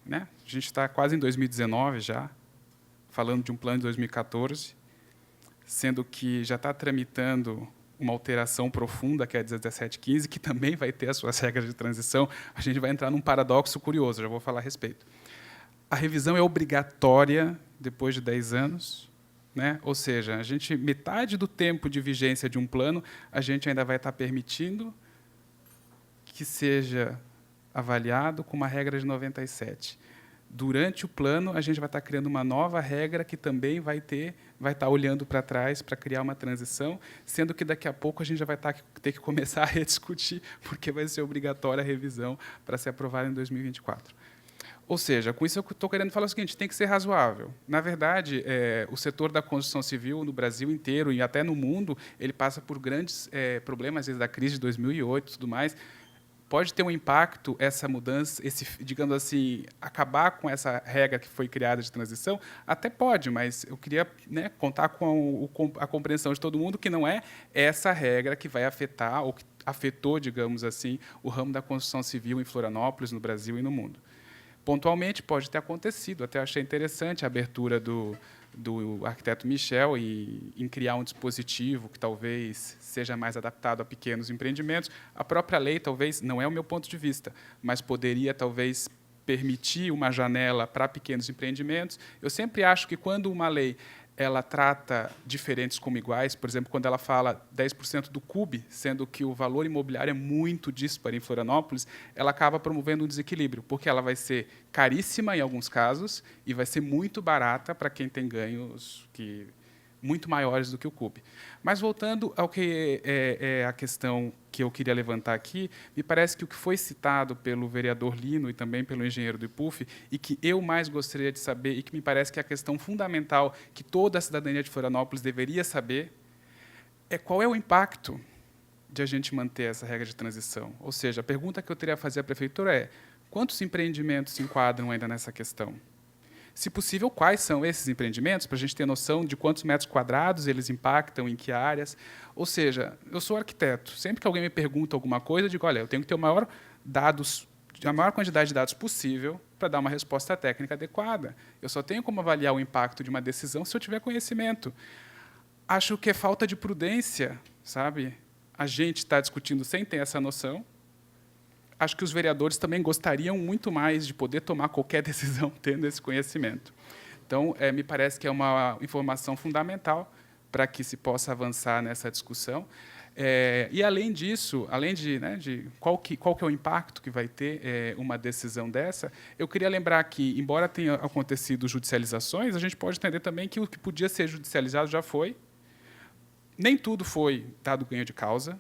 Né? A gente está quase em 2019 já, falando de um plano de 2014, sendo que já está tramitando uma alteração profunda, que é a 1715, que também vai ter as suas regras de transição. A gente vai entrar num paradoxo curioso, já vou falar a respeito. A revisão é obrigatória depois de 10 anos, né? Ou seja, a gente, metade do tempo de vigência de um plano, a gente ainda vai estar permitindo que seja avaliado com uma regra de 97. Durante o plano, a gente vai estar criando uma nova regra que também vai estar olhando para trás para criar uma transição, sendo que daqui a pouco a gente já vai ter que começar a rediscutir, porque vai ser obrigatória a revisão para ser aprovada em 2024. Ou seja, com isso eu estou querendo falar o seguinte: tem que ser razoável. Na verdade, o setor da construção civil no Brasil inteiro e até no mundo, ele passa por grandes problemas desde a crise de 2008 e tudo mais. Pode ter um impacto essa mudança, digamos assim, acabar com essa regra que foi criada de transição? Até pode, mas eu queria, né, contar com a compreensão de todo mundo que não é essa regra que vai afetar, ou que afetou, digamos assim, o ramo da construção civil em Florianópolis, no Brasil e no mundo. Pontualmente, pode ter acontecido. Até achei interessante a abertura do arquiteto Michel em criar um dispositivo que talvez seja mais adaptado a pequenos empreendimentos. A própria lei, talvez, não é o meu ponto de vista, mas poderia, talvez, permitir uma janela para pequenos empreendimentos. Eu sempre acho que, quando uma lei ela trata diferentes como iguais, por exemplo, quando ela fala 10% do CUB, sendo que o valor imobiliário é muito disparo em Florianópolis, ela acaba promovendo um desequilíbrio, porque ela vai ser caríssima em alguns casos e vai ser muito barata para quem tem ganhos muito maiores do que o CUB. Mas, voltando ao que é a questão que eu queria levantar aqui, me parece que o que foi citado pelo vereador Lino e também pelo engenheiro do IPUF, e que eu mais gostaria de saber, e que me parece que é a questão fundamental que toda a cidadania de Florianópolis deveria saber, é qual é o impacto de a gente manter essa regra de transição. Ou seja, a pergunta que eu teria a fazer à prefeitura é: quantos empreendimentos se enquadram ainda nessa questão? Se possível, quais são esses empreendimentos, para a gente ter noção de quantos metros quadrados eles impactam, em que áreas. Ou seja, eu sou arquiteto. Sempre que alguém me pergunta alguma coisa, eu digo: olha, eu tenho que ter a maior quantidade de dados possível para dar uma resposta técnica adequada. Eu só tenho como avaliar o impacto de uma decisão se eu tiver conhecimento. Acho que é falta de prudência, sabe? A gente está discutindo sem ter essa noção. Acho que os vereadores também gostariam muito mais de poder tomar qualquer decisão tendo esse conhecimento. Então, me parece que é uma informação fundamental para que se possa avançar nessa discussão. E, além disso, além de qual que é o impacto que vai ter uma decisão dessa, eu queria lembrar que, embora tenha acontecido judicializações, a gente pode entender também que o que podia ser judicializado já foi. Nem tudo foi dado ganho de causa.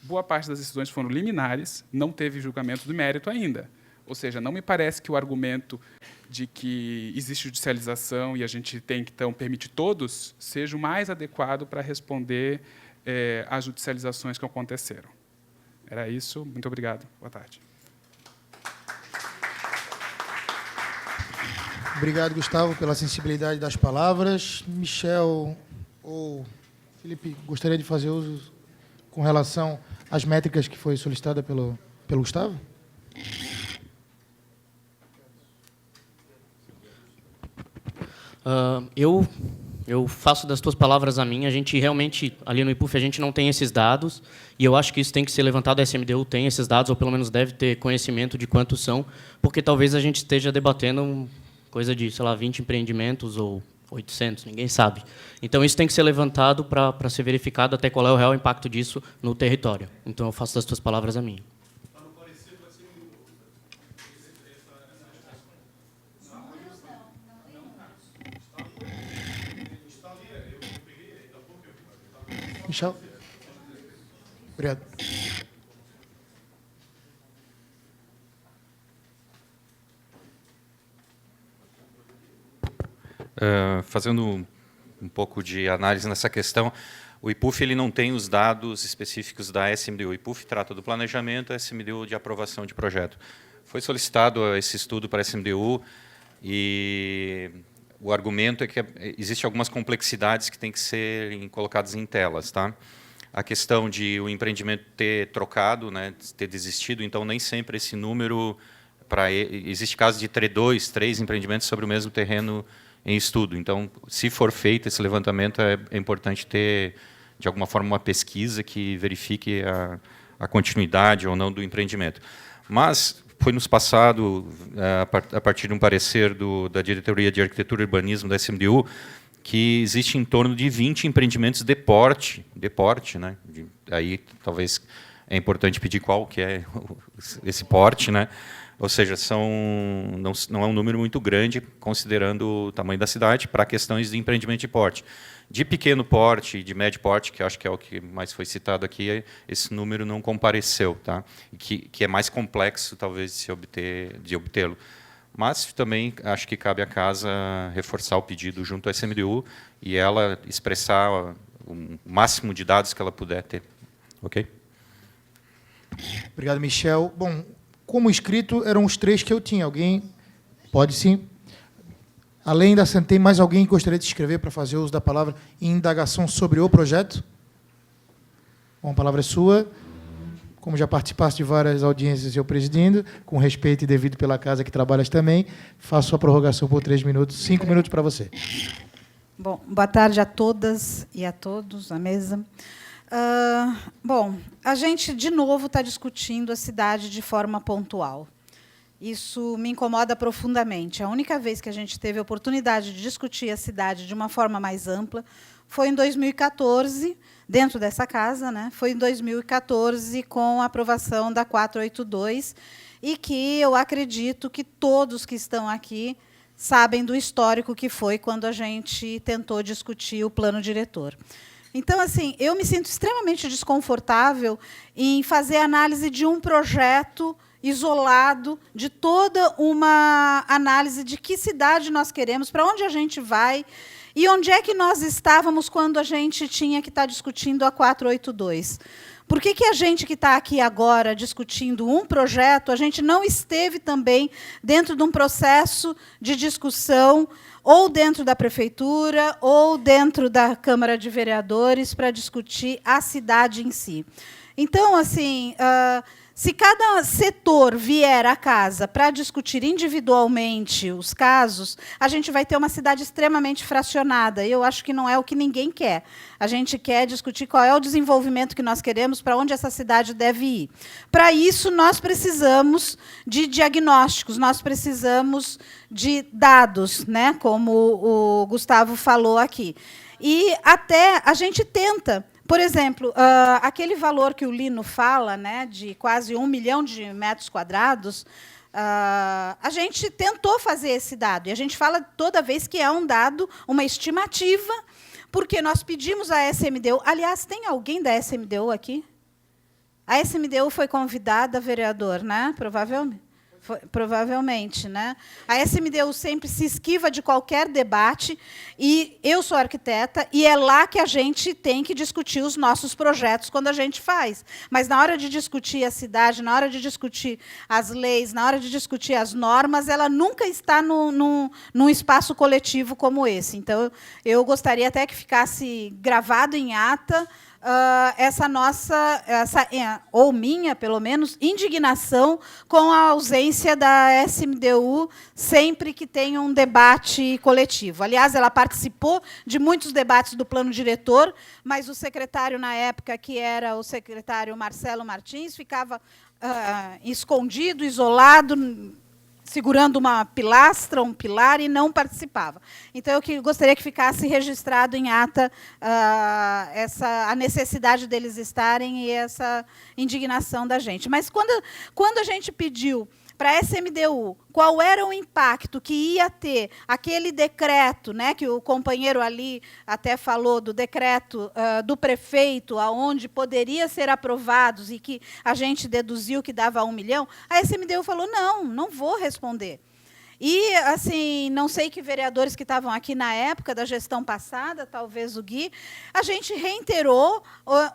Boa parte das decisões foram liminares, não teve julgamento do mérito ainda. Ou seja, não me parece que o argumento de que existe judicialização e a gente tem que, então, permitir todos seja o mais adequado para responder às judicializações que aconteceram. Era isso. Muito obrigado. Boa tarde. Obrigado, Gustavo, pela sensibilidade das palavras. Michel ou Felipe, gostaria de fazer uso com relação às métricas que foi solicitada pelo Gustavo? Eu faço das tuas palavras a minha. A gente realmente, ali no IPUF, a gente não tem esses dados, e eu acho que isso tem que ser levantado. A SMDU tem esses dados, ou pelo menos deve ter conhecimento de quantos são, porque talvez a gente esteja debatendo coisa de, sei lá, 20 empreendimentos ou 800, ninguém sabe. Então, isso tem que ser levantado para ser verificado até qual é o real impacto disso no território. Então, eu faço das tuas palavras a minha. Michel? Obrigado. Fazendo um pouco de análise nessa questão, o IPUF ele não tem os dados específicos da SMDU. O IPUF trata do planejamento, a SMDU de aprovação de projeto. Foi solicitado esse estudo para a SMDU e o argumento é que existem algumas complexidades que têm que serem colocadas em telas. Tá? A questão de o empreendimento ter trocado, né, ter desistido, então nem sempre esse número... Existe casos de 2, 3 empreendimentos sobre o mesmo terreno em estudo. Então, se for feito esse levantamento, é importante ter, de alguma forma, uma pesquisa que verifique a continuidade ou não do empreendimento. Mas foi nos passado, a partir de um parecer da Diretoria de Arquitetura e Urbanismo da SMDU, que existe em torno de 20 empreendimentos de porte, né? Aí talvez é importante pedir qual que é esse porte, né? Ou seja, não é um número muito grande, considerando o tamanho da cidade, para questões de empreendimento de porte. De pequeno porte e de médio porte, que eu acho que é o que mais foi citado aqui, esse número não compareceu, tá? Que é mais complexo, talvez, de obtê-lo. Mas também acho que cabe à casa reforçar o pedido junto à SMDU e ela expressar o máximo de dados que ela puder ter. Ok? Obrigado, Michel. Bom, como escrito, eram os 3 que eu tinha. Alguém? Pode sim. Além da Santei, mais alguém gostaria de escrever para fazer uso da palavra em indagação sobre o projeto? Bom, a palavra é sua. Como já participaste de várias audiências eu presidindo, com respeito e devido pela casa que trabalhas também, faço a prorrogação por 3 minutos. 5 minutos para você. Bom, boa tarde a todas e a todos, à mesa. Bom, a gente, de novo, está discutindo a cidade de forma pontual. Isso me incomoda profundamente. A única vez que a gente teve a oportunidade de discutir a cidade de uma forma mais ampla foi em 2014, dentro dessa casa, né? Foi em 2014, com a aprovação da 482, e que eu acredito que todos que estão aqui sabem do histórico que foi quando a gente tentou discutir o plano diretor. Então, assim, eu me sinto extremamente desconfortável em fazer análise de um projeto isolado, de toda uma análise de que cidade nós queremos, para onde a gente vai e onde é que nós estávamos quando a gente tinha que estar discutindo a 482. Por que a gente que está aqui agora discutindo um projeto, a gente não esteve também dentro de um processo de discussão, ou dentro da prefeitura, ou dentro da Câmara de Vereadores, para discutir a cidade em si? Então, assim, se cada setor vier à casa para discutir individualmente os casos, a gente vai ter uma cidade extremamente fracionada. E eu acho que não é o que ninguém quer. A gente quer discutir qual é o desenvolvimento que nós queremos, para onde essa cidade deve ir. Para isso, nós precisamos de diagnósticos, nós precisamos de dados, né, como o Gustavo falou aqui. E até a gente tenta. Por exemplo, aquele valor que o Lino fala, né, de quase 1 milhão de metros quadrados, a gente tentou fazer esse dado. E a gente fala toda vez que é um dado, uma estimativa, porque nós pedimos à SMDU... Aliás, tem alguém da SMDU aqui? A SMDU foi convidada, vereador, né? Provavelmente, né? A SMDU sempre se esquiva de qualquer debate, e eu sou arquiteta, e é lá que a gente tem que discutir os nossos projetos quando a gente faz. Mas, na hora de discutir a cidade, na hora de discutir as leis, na hora de discutir as normas, ela nunca está num espaço coletivo como esse. Então, eu gostaria até que ficasse gravado em ata essa nossa, ou minha, pelo menos, indignação com a ausência da SMDU sempre que tem um debate coletivo. Aliás, ela participou de muitos debates do plano diretor, mas o secretário, na época, que era o secretário Marcelo Martins, ficava escondido, isolado, segurando uma pilastra, um pilar, e não participava. Então, eu gostaria que ficasse registrado em ata a necessidade deles estarem e essa indignação da gente. Mas, quando a gente pediu para a SMDU qual era o impacto que ia ter aquele decreto, né, que o companheiro ali até falou, do decreto do prefeito, aonde poderia ser aprovados e que a gente deduziu que dava 1 milhão, a SMDU falou, não vou responder. E, assim, não sei que vereadores que estavam aqui na época da gestão passada, talvez o Gui, a gente reiterou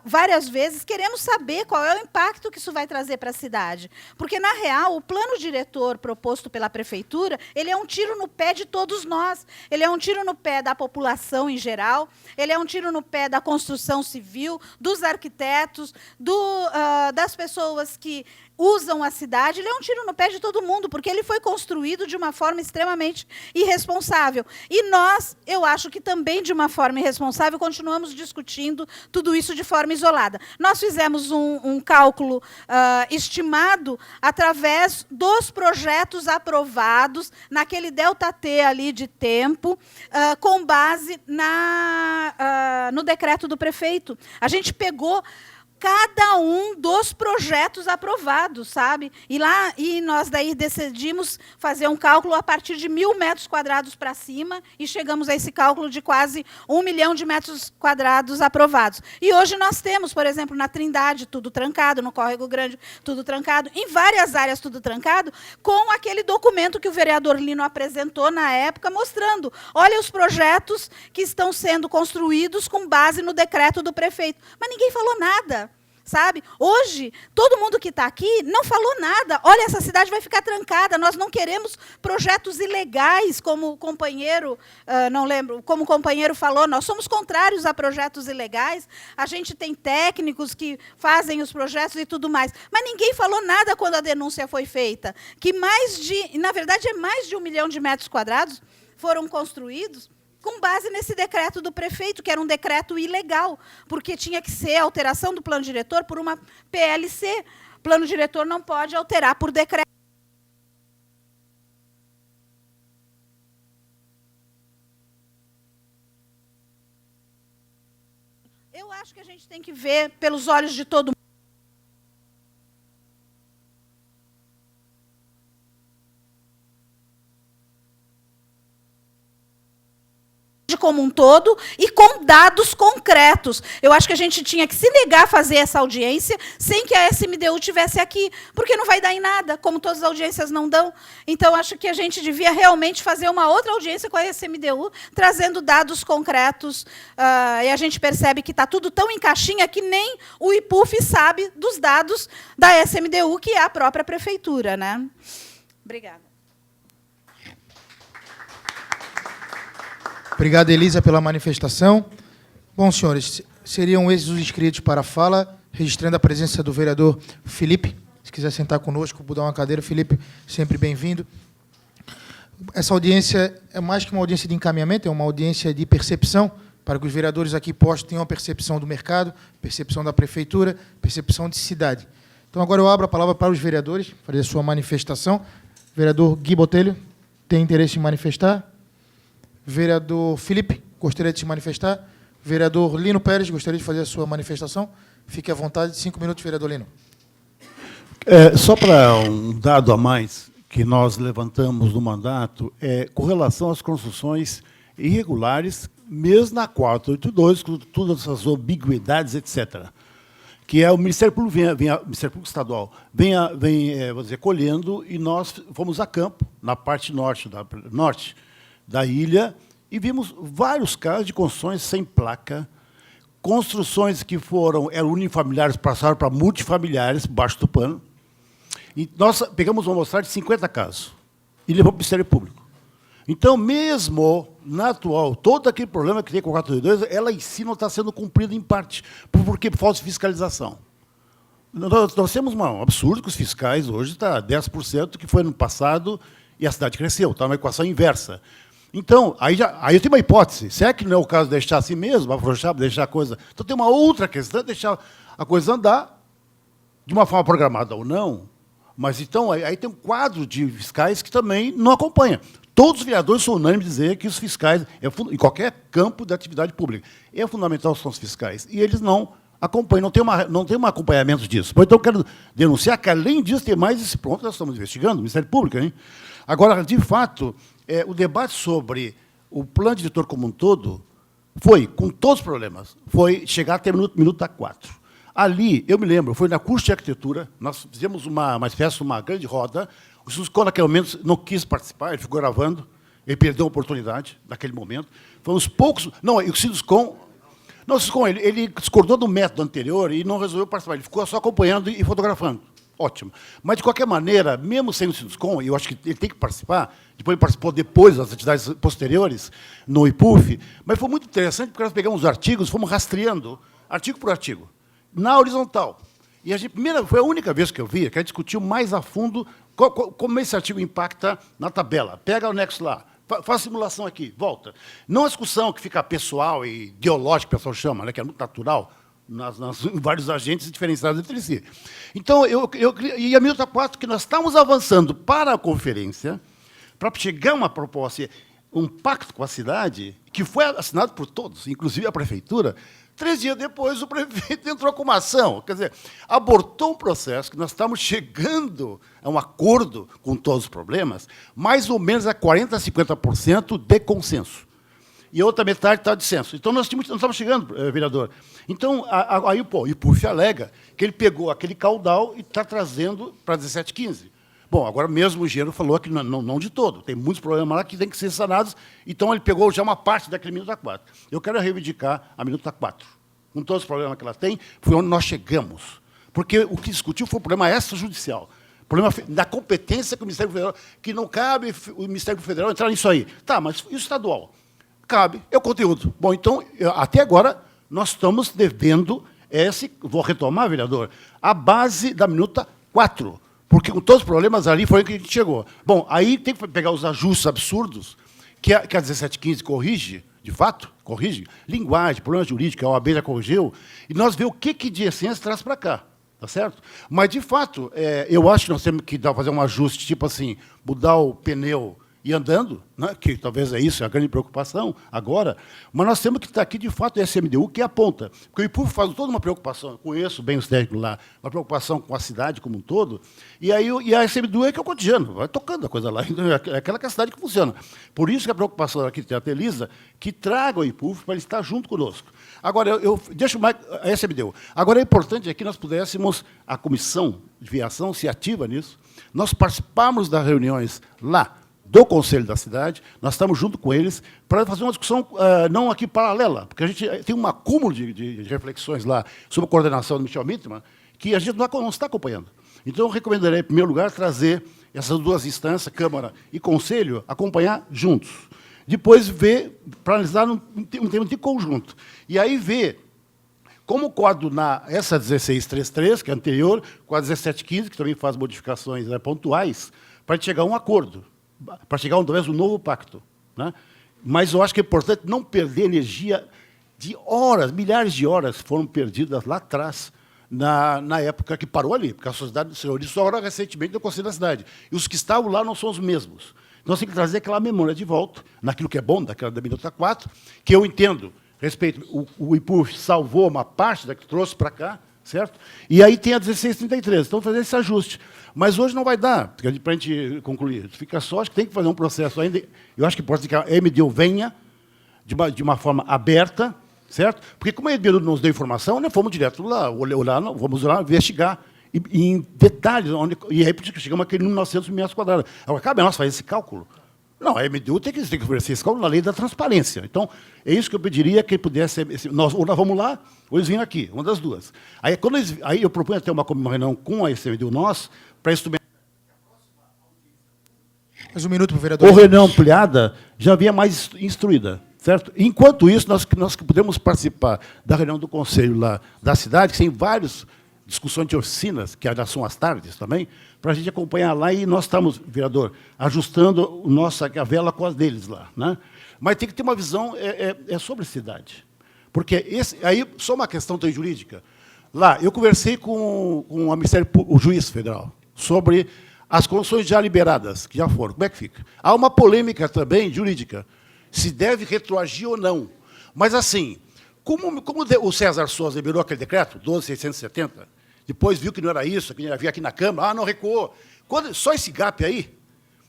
várias vezes, queremos saber qual é o impacto que isso vai trazer para a cidade. Porque, na real, o plano diretor proposto pela prefeitura, ele é um tiro no pé de todos nós. Ele é um tiro no pé da população em geral, ele é um tiro no pé da construção civil, dos arquitetos, das pessoas que usam a cidade, ele é um tiro no pé de todo mundo, porque ele foi construído de uma forma extremamente irresponsável. E nós, eu acho que também de uma forma irresponsável, continuamos discutindo tudo isso de forma isolada. Nós fizemos um cálculo estimado através dos projetos aprovados naquele delta-T ali de tempo, com base no decreto do prefeito. A gente pegou cada um dos projetos aprovados, sabe? E nós daí decidimos fazer um cálculo a partir de 1.000 metros quadrados para cima e chegamos a esse cálculo de quase 1 milhão de metros quadrados aprovados. E hoje nós temos, por exemplo, na Trindade, tudo trancado, no Córrego Grande, tudo trancado, em várias áreas tudo trancado, com aquele documento que o vereador Lino apresentou na época, mostrando, olha os projetos que estão sendo construídos com base no decreto do prefeito. Mas ninguém falou nada. Sabe? Hoje, todo mundo que está aqui não falou nada. Olha, essa cidade vai ficar trancada, nós não queremos projetos ilegais, como o companheiro, não lembro, como o companheiro falou, nós somos contrários a projetos ilegais, a gente tem técnicos que fazem os projetos e tudo mais. Mas ninguém falou nada quando a denúncia foi feita, que na verdade, é mais de 1 milhão de metros quadrados foram construídos com base nesse decreto do prefeito, que era um decreto ilegal, porque tinha que ser alteração do plano diretor por uma PLC. O plano diretor não pode alterar por decreto. Eu acho que a gente tem que ver pelos olhos de todo mundo. Como um todo e com dados concretos. Eu acho que a gente tinha que se negar a fazer essa audiência sem que a SMDU tivesse aqui, porque não vai dar em nada, como todas as audiências não dão. Então, acho que a gente devia realmente fazer uma outra audiência com a SMDU, trazendo dados concretos, e a gente percebe que está tudo tão em caixinha que nem o IPUF sabe dos dados da SMDU, que é a própria prefeitura, né? Obrigada. Obrigado, Elisa, pela manifestação. Bom, senhores, seriam esses os inscritos para a fala, registrando a presença do vereador Felipe. Se quiser sentar conosco, dar uma cadeira, Felipe, sempre bem-vindo. Essa audiência é mais que uma audiência de encaminhamento, é uma audiência de percepção, para que os vereadores aqui postos tenham a percepção do mercado, percepção da prefeitura, percepção de cidade. Então, agora eu abro a palavra para os vereadores, fazer a sua manifestação. Vereador Gui Botelho, tem interesse em manifestar? Vereador Felipe, gostaria de se manifestar. Vereador Lino Pérez, gostaria de fazer a sua manifestação. Fique à vontade, 5 minutos, vereador Lino. Só para um dado a mais que nós levantamos no mandato, com relação às construções irregulares, mesmo na 482, com todas essas ambiguidades, etc., que é o Ministério Público, Ministério Público Estadual, vamos dizer, colhendo, e nós fomos a campo, na parte norte da ilha, e vimos vários casos de construções sem placa, construções que eram unifamiliares, passaram para multifamiliares, baixo do pano. E nós pegamos uma amostragem de 50 casos e levamos para o Ministério Público. Então, mesmo na atual, todo aquele problema que tem com a 482, ela em si não está sendo cumprida em parte, porque falta de fiscalização. Nós temos um absurdo que os fiscais hoje está 10%, que foi no passado, e a cidade cresceu, está uma equação inversa. Então, aí eu tenho uma hipótese. Será que não é o caso de deixar assim mesmo, afrouxar, deixar a coisa... Então, tem uma outra questão, deixar a coisa andar de uma forma programada ou não. Mas, então, aí tem um quadro de fiscais que também não acompanha. Todos os vereadores são unânimes em dizer que os fiscais, em qualquer campo da atividade pública, é fundamental são os fiscais. E eles não acompanham, não tem um acompanhamento disso. Então, eu quero denunciar que, além disso, tem mais esse ponto que nós estamos investigando, o Ministério Público. Hein? Agora, de fato... o debate sobre o plano diretor como um todo foi, com todos os problemas, foi chegar até minuto da 4. Ali, eu me lembro, foi na curso de arquitetura, nós fizemos uma espécie, uma grande roda, o Sinduscom, naquele momento, não quis participar, ele ficou gravando, ele perdeu a oportunidade naquele momento. Foi uns poucos... Não, o Sinduscom... Não, o Sinduscom, ele discordou do método anterior e não resolveu participar, ele ficou só acompanhando e fotografando. Ótimo. Mas, de qualquer maneira, mesmo sem o Sinduscom, eu acho que ele tem que participar, depois ele participou depois das atividades posteriores, no IPUF, mas foi muito interessante, porque nós pegamos os artigos, fomos rastreando, artigo por artigo, na horizontal. E foi a única vez que eu vi, que a gente discutiu mais a fundo como esse artigo impacta na tabela. Pega o anexo lá, faz simulação aqui, volta. Não a discussão que fica pessoal e ideológica, que o pessoal chama, né, que é muito natural, em vários agentes diferenciados entre si. Então, e a minuta 4, que nós estamos avançando para a conferência, para chegar a uma proposta, um pacto com a cidade, que foi assinado por todos, inclusive a prefeitura. 3 dias depois, o prefeito entrou com uma ação. Quer dizer, abortou um processo que nós estamos chegando a um acordo com todos os problemas, mais ou menos a 40% a 50% de consenso. E a outra metade está de dissenso. Então, nós estamos chegando, vereador. Então, aí o IPUF alega que ele pegou aquele caudal e está trazendo para 1715. Bom, agora mesmo o engenheiro falou que não de todo. Tem muitos problemas lá que têm que ser sanados. Então, ele pegou já uma parte daquele minuta 4. Eu quero reivindicar a minuta 4. Com todos os problemas que ela tem, foi onde nós chegamos. Porque o que discutiu foi o problema extrajudicial. Problema da competência que o Ministério Federal, que não cabe o Ministério Federal entrar nisso aí. Tá, mas e o estadual? Cabe, é o conteúdo. Bom, então, até agora, nós estamos devendo vou retomar, vereador, a base da minuta 4, porque com todos os problemas ali foi que a gente chegou. Bom, aí tem que pegar os ajustes absurdos que a 1715 corrige, de fato, corrige, linguagem, problema jurídico, a OAB já corrigiu, e nós vemos o que de essência traz para cá, tá certo? Mas, de fato, eu acho que nós temos que fazer um ajuste, tipo assim, mudar o pneu e andando, né, que talvez é isso, é a grande preocupação agora, mas nós temos que estar aqui, de fato, a SMDU, que aponta. Porque o IPUF faz toda uma preocupação, eu conheço bem os técnicos lá, uma preocupação com a cidade como um todo, e a SMDU é que é o cotidiano, vai tocando a coisa lá, então é aquela que é a cidade que funciona. Por isso que a preocupação da arquiteta Elisa, que traga o IPUF para ele estar junto conosco. Agora, eu deixo mais a SMDU. Agora, é importante que nós pudéssemos, a comissão de viação se ativa nisso, nós participarmos das reuniões lá, do Conselho da Cidade, nós estamos junto com eles para fazer uma discussão não aqui paralela, porque a gente tem um acúmulo de reflexões lá sobre a coordenação do Michel Mittman que a gente não está acompanhando. Então, eu recomendaria, em primeiro lugar, trazer essas duas instâncias, Câmara e Conselho, acompanhar juntos. Depois, ver, para analisar um tema de conjunto. E aí, ver como o quadro essa 1633, que é anterior, com a 1715, que também faz modificações pontuais, para chegar a um acordo, para chegar, talvez, um novo pacto. Né? Mas eu acho que é importante não perder energia de horas, milhares de horas foram perdidas lá atrás, na época que parou ali, porque a sociedade se reuniu só agora recentemente no Conselho da Cidade. E os que estavam lá não são os mesmos. Então, nós temos que trazer aquela memória de volta, naquilo que é bom, daquela da minuta 4, que eu entendo, respeito, o IPUF salvou uma parte da que trouxe para cá, certo? E aí tem a 1633, então fazer esse ajuste. Mas hoje não vai dar, para a gente concluir. Fica só, acho que tem que fazer um processo ainda. Eu acho que pode ser que a MDU venha de uma forma aberta, certo? Porque como a MDU nos deu informação, nós fomos direto lá, vamos lá investigar em detalhes, e aí chegamos àquele 900 metros quadrados. Agora, cabe a nós fazer esse cálculo? Não, a MDU tem que oferecer esse cálculo na lei da transparência. Então, é isso que eu pediria que pudesse... ou nós vamos lá, ou eles vêm aqui, uma das duas. Aí eu proponho até uma reunião com a SMDU, para instrumentar. Mais um minuto para o vereador. Ou reunião ampliada já vinha mais instruída, certo? Enquanto isso, nós podemos participar da reunião do Conselho lá da cidade, que tem várias discussões de oficinas, que já são às tardes também, para a gente acompanhar lá, e nós estamos, vereador, ajustando a vela com as deles lá. Né? Mas tem que ter uma visão sobre a cidade. Porque aí, só uma questão jurídica. Lá, eu conversei com o juiz federal sobre as condições já liberadas, que já foram. Como é que fica? Há uma polêmica também jurídica, se deve retroagir ou não. Mas, assim, como o César Souza liberou aquele decreto, 12.670, depois viu que não era isso, que havia aqui na Câmara, não recuou. Só esse gap aí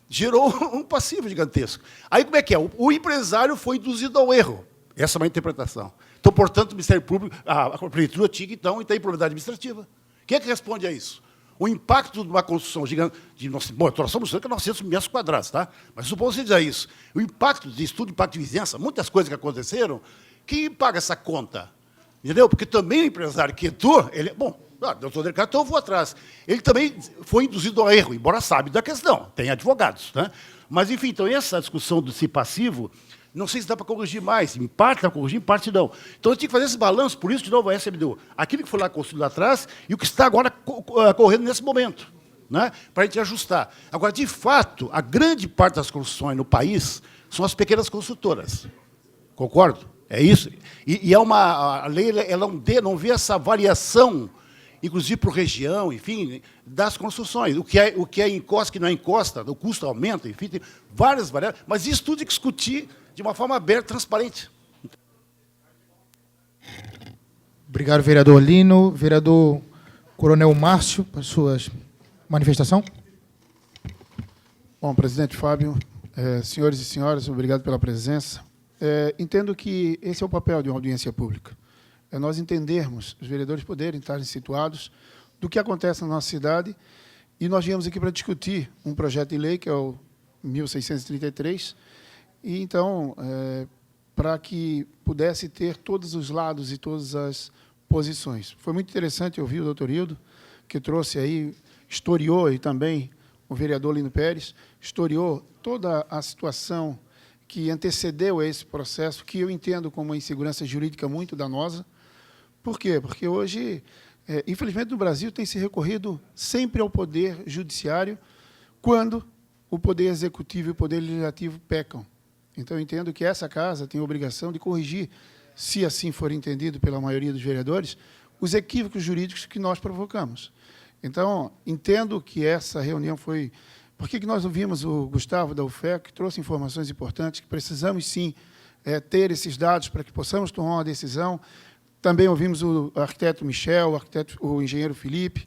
gerou um passivo gigantesco. Aí, como é que é? O empresário foi induzido ao erro. Essa é uma interpretação. Então, portanto, o Ministério Público, a Prefeitura tinha que, então, ter improbidade administrativa. Quem é que responde a isso? O impacto de uma construção gigante, bom, nós somos cerca de 900 metros quadrados, tá? Mas supondo que seja isso. O impacto de estudo de impacto de vizinhança, muitas coisas que aconteceram, quem paga essa conta? Entendeu? Porque também o empresário que entrou, ele, bom, doutor Decreto, então eu vou atrás. Ele também foi induzido ao erro, embora sabe da questão, tem advogados. Né? Mas, enfim, então, essa discussão do se passivo, não sei se dá para corrigir mais, em parte dá para corrigir, em parte não. Então, eu tinha que fazer esse balanço, por isso, de novo, a SMDU, aquilo que foi lá construído lá atrás e o que está agora correndo nesse momento, né? Para a gente ajustar. Agora, de fato, a grande parte das construções no país são as pequenas construtoras. Concordo? É isso. E a lei ela não vê essa variação, inclusive por região, enfim, das construções. O que é encosta, o que não é encosta, o custo aumenta, enfim, tem várias variáveis, mas isso tudo tem que discutir de uma forma aberta, transparente. Obrigado, vereador Lino. Vereador Coronel Márcio, para sua manifestação. Bom, presidente Fábio, senhores e senhoras, obrigado pela presença. Entendo que esse é o papel de uma audiência pública. É nós entendermos, os vereadores poderem estar situados do que acontece na nossa cidade, e nós viemos aqui para discutir um projeto de lei, que é o 1633, e, então, para que pudesse ter todos os lados e todas as posições. Foi muito interessante ouvir o doutor Hildo, que trouxe aí, historiou, e também o vereador Lino Pérez, historiou toda a situação que antecedeu a esse processo, que eu entendo como uma insegurança jurídica muito danosa. Por quê? Porque hoje, infelizmente, no Brasil, tem se recorrido sempre ao Poder Judiciário quando o Poder Executivo e o Poder Legislativo pecam. Então, eu entendo que essa Casa tem a obrigação de corrigir, se assim for entendido pela maioria dos vereadores, os equívocos jurídicos que nós provocamos. Então, entendo que essa reunião foi... Por que nós ouvimos o Gustavo da UFEC, que trouxe informações importantes, que precisamos, sim, ter esses dados para que possamos tomar uma decisão. Também ouvimos o arquiteto Michel, o engenheiro Felipe.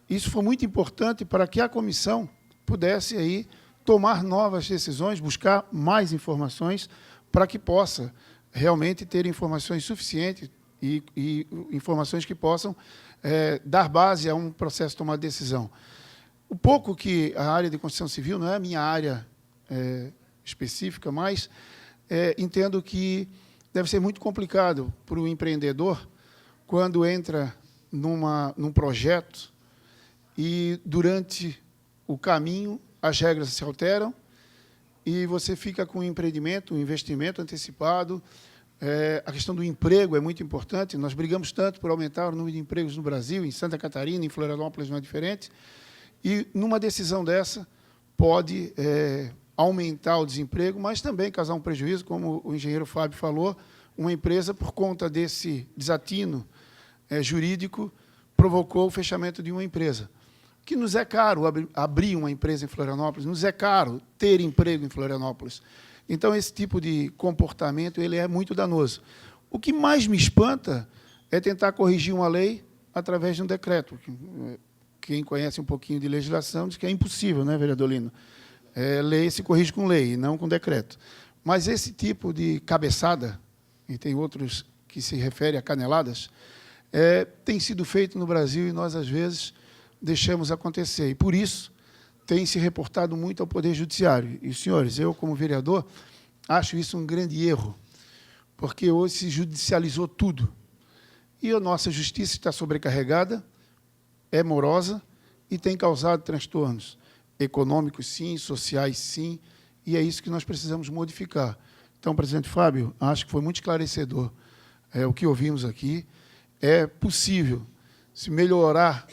Isso foi muito importante para que a comissão pudesse aí tomar novas decisões, buscar mais informações, para que possa realmente ter informações suficientes e informações que possam dar base a um processo de tomar decisão. O pouco que a área de construção civil, não é a minha área específica, mas entendo que deve ser muito complicado para o empreendedor quando entra num projeto e, durante o caminho, as regras se alteram e você fica com um empreendimento, um investimento antecipado. A questão do emprego é muito importante. Nós brigamos tanto por aumentar o número de empregos no Brasil, em Santa Catarina, em Florianópolis não é diferente. E, numa decisão dessa, pode aumentar o desemprego, mas também causar um prejuízo, como o engenheiro Fábio falou, uma empresa, por conta desse desatino jurídico, provocou o fechamento de uma empresa. Que nos é caro abrir uma empresa em Florianópolis, nos é caro ter emprego em Florianópolis. Então, esse tipo de comportamento ele é muito danoso. O que mais me espanta é tentar corrigir uma lei através de um decreto. Quem conhece um pouquinho de legislação diz que é impossível, né, vereador Lino? Lei se corrige com lei, não com decreto. Mas esse tipo de cabeçada, e tem outros que se referem a caneladas, tem sido feito no Brasil e nós, às vezes, deixamos acontecer. E, por isso, tem se reportado muito ao Poder Judiciário. E, senhores, eu, como vereador, acho isso um grande erro, porque hoje se judicializou tudo. E a nossa justiça está sobrecarregada, é morosa e tem causado transtornos econômicos, sim, sociais, sim, e é isso que nós precisamos modificar. Então, presidente Fábio, acho que foi muito esclarecedor o que ouvimos aqui. É possível se melhorar...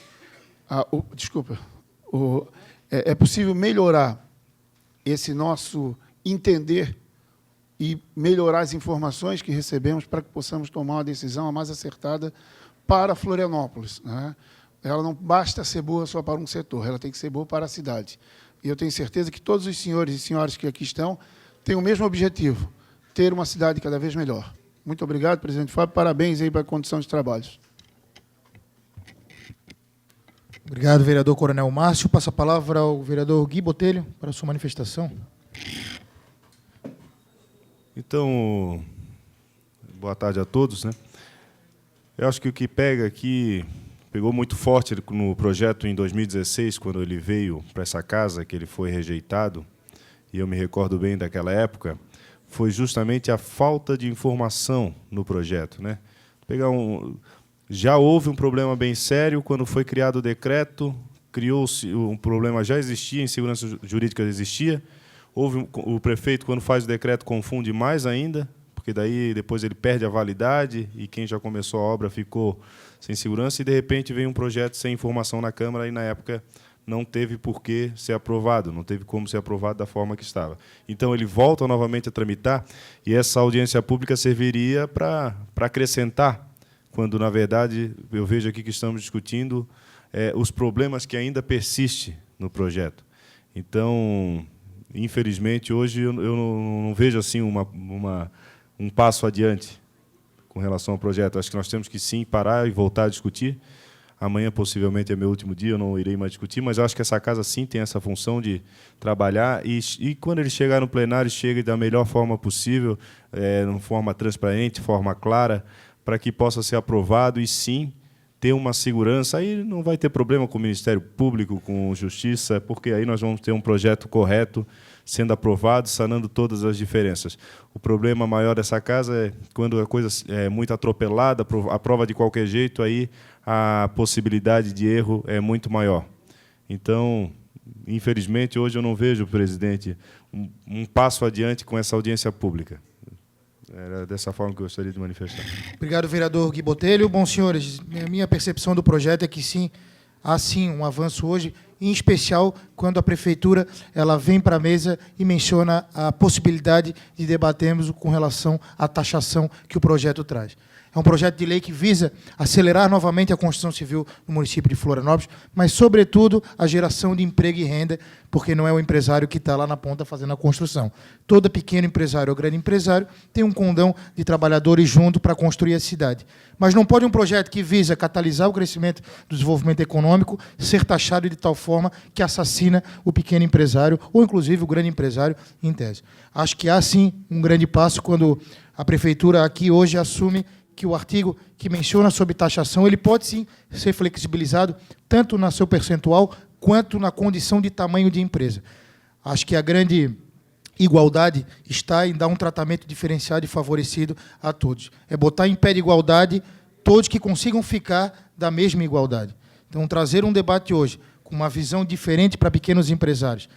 é possível melhorar esse nosso entender e melhorar as informações que recebemos para que possamos tomar uma decisão a mais acertada para Florianópolis, né? Ela não basta ser boa só para um setor, ela tem que ser boa para a cidade. E eu tenho certeza que todos os senhores e senhoras que aqui estão têm o mesmo objetivo, ter uma cidade cada vez melhor. Muito obrigado, presidente Fábio. Parabéns aí para a condição de trabalhos. Obrigado, vereador Coronel Márcio. Passa a palavra ao vereador Gui Botelho para a sua manifestação. Então, boa tarde a todos, né? Eu acho que o que pega aqui, pegou muito forte no projeto em 2016, quando ele veio para essa casa, que ele foi rejeitado, e eu me recordo bem daquela época, foi justamente a falta de informação no projeto, né? Já houve um problema bem sério quando foi criado o decreto, criou-se um problema, já existia, insegurança jurídica existia, o prefeito, quando faz o decreto, confunde mais ainda, porque daí depois ele perde a validade e quem já começou a obra ficou sem segurança, e de repente vem um projeto sem informação na Câmara e, na época, não teve por que ser aprovado, não teve como ser aprovado da forma que estava. Então, ele volta novamente a tramitar, e essa audiência pública serviria para acrescentar, quando, na verdade, eu vejo aqui que estamos discutindo os problemas que ainda persistem no projeto. Então, infelizmente, hoje eu não vejo assim um passo adiante com relação ao projeto. Acho que nós temos que, sim, parar e voltar a discutir. Amanhã, possivelmente, é meu último dia, eu não irei mais discutir, mas eu acho que essa casa, sim, tem essa função de trabalhar e quando ele chegar no plenário, chegue da melhor forma possível, de forma transparente, forma clara, para que possa ser aprovado e, sim, ter uma segurança. Aí não vai ter problema com o Ministério Público, com Justiça, porque aí nós vamos ter um projeto correto, sendo aprovado, sanando todas as diferenças. O problema maior dessa casa é quando a coisa é muito atropelada, aprova de qualquer jeito, aí a possibilidade de erro é muito maior. Então, infelizmente, hoje eu não vejo, presidente, um passo adiante com essa audiência pública. Era dessa forma que eu gostaria de manifestar. Obrigado, vereador Gui Botelho. Bom, senhores, a minha percepção do projeto é que, sim, há, sim, um avanço hoje, em especial quando a Prefeitura ela vem para a mesa e menciona a possibilidade de debatermos com relação à taxação que o projeto traz. É um projeto de lei que visa acelerar novamente a construção civil no município de Florianópolis, mas, sobretudo, a geração de emprego e renda, porque não é o empresário que está lá na ponta fazendo a construção. Todo pequeno empresário ou grande empresário tem um condão de trabalhadores junto para construir a cidade. Mas não pode um projeto que visa catalisar o crescimento do desenvolvimento econômico ser taxado de tal forma que assassina o pequeno empresário ou, inclusive, o grande empresário em tese. Acho que há, sim, um grande passo quando a Prefeitura aqui hoje assume que o artigo que menciona sobre taxação ele pode, sim, ser flexibilizado, tanto no seu percentual, quanto na condição de tamanho de empresa. Acho que a grande igualdade está em dar um tratamento diferenciado e favorecido a todos. É botar em pé de igualdade todos que consigam ficar da mesma igualdade. Então, trazer um debate hoje com uma visão diferente para pequenos empresários,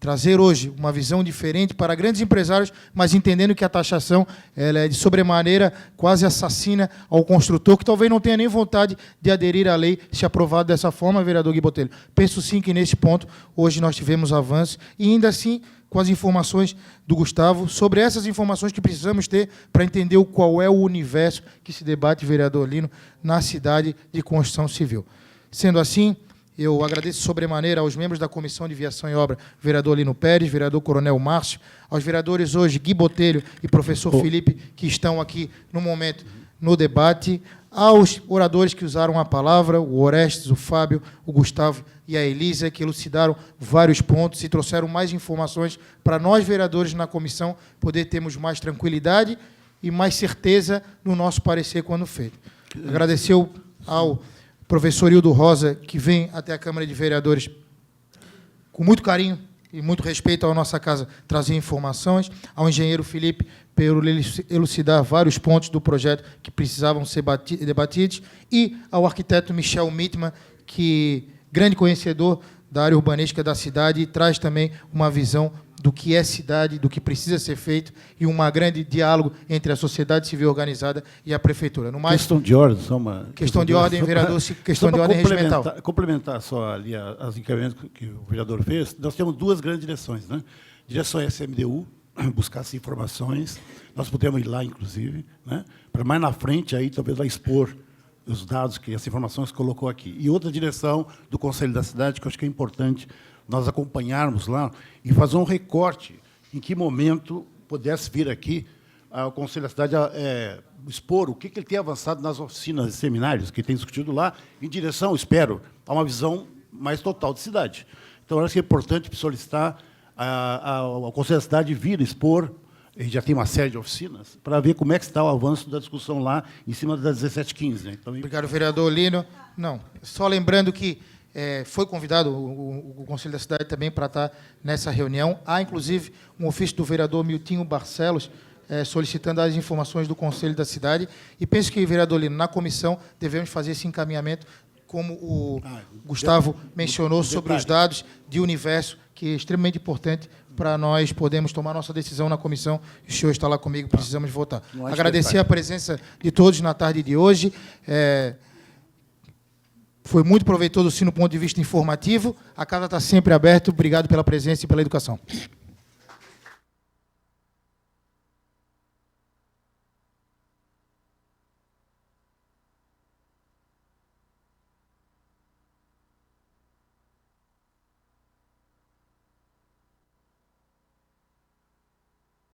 trazer hoje uma visão diferente para grandes empresários, mas entendendo que a taxação ela é de sobremaneira quase assassina ao construtor, que talvez não tenha nem vontade de aderir à lei se aprovado dessa forma, vereador Gui Botelho. Penso sim que, nesse ponto, hoje nós tivemos avanços, e ainda assim, com as informações do Gustavo, sobre essas informações que precisamos ter para entender qual é o universo que se debate, vereador Lino, na cidade de construção civil. Sendo assim, eu agradeço sobremaneira aos membros da Comissão de Viação e Obra, vereador Lino Pérez, vereador Coronel Márcio, aos vereadores hoje, Gui Botelho e professor Felipe, que estão aqui no momento no debate, aos oradores que usaram a palavra, o Orestes, o Fábio, o Gustavo e a Elisa, que elucidaram vários pontos e trouxeram mais informações para nós, vereadores, na comissão, poder termos mais tranquilidade e mais certeza no nosso parecer quando feito. Agradecer ao professor Hildo Rosa, que vem até a Câmara de Vereadores com muito carinho e muito respeito à nossa casa, trazer informações, ao engenheiro Felipe, pelo elucidar vários pontos do projeto que precisavam ser debatidos, e ao arquiteto Michel Mittmann, que, grande conhecedor da área urbanística da cidade, e traz também uma visão do que é cidade, do que precisa ser feito, e um grande diálogo entre a sociedade civil organizada e a Prefeitura. No mais, questão de ordem, só uma... Questão de ordem, vereador, questão de ordem regimental. Complementar só ali as encaminhamentos que o vereador fez, nós temos duas grandes direções, né? Direção SMDU, buscar essas informações, nós podemos ir lá, inclusive, né? Para mais na frente, aí talvez lá expor os dados, que as informações colocou aqui. E outra direção do Conselho da Cidade, que eu acho que é importante nós acompanharmos lá e fazer um recorte em que momento pudesse vir aqui o Conselho da Cidade expor o que ele tem avançado nas oficinas e seminários que tem discutido lá, em direção, espero, a uma visão mais total de cidade. Então, eu acho que é importante solicitar ao Conselho da Cidade vir expor a gente já tem uma série de oficinas, para ver como é que está o avanço da discussão lá em cima da 1715. Né? Então, Obrigado, vereador Lino. Não, só lembrando que foi convidado o Conselho da Cidade também para estar nessa reunião. Há, inclusive, um ofício do vereador Miltinho Barcelos solicitando as informações do Conselho da Cidade. E penso que, vereador Lino, na comissão devemos fazer esse encaminhamento, como o Gustavo mencionou, sobre os dados de universo, que é extremamente importante para nós podermos tomar nossa decisão na comissão. O senhor está lá comigo, precisamos votar. Agradecer a presença de todos na tarde de hoje. Foi muito proveitoso, sim, no ponto de vista informativo. A casa está sempre aberta. Obrigado pela presença e pela educação.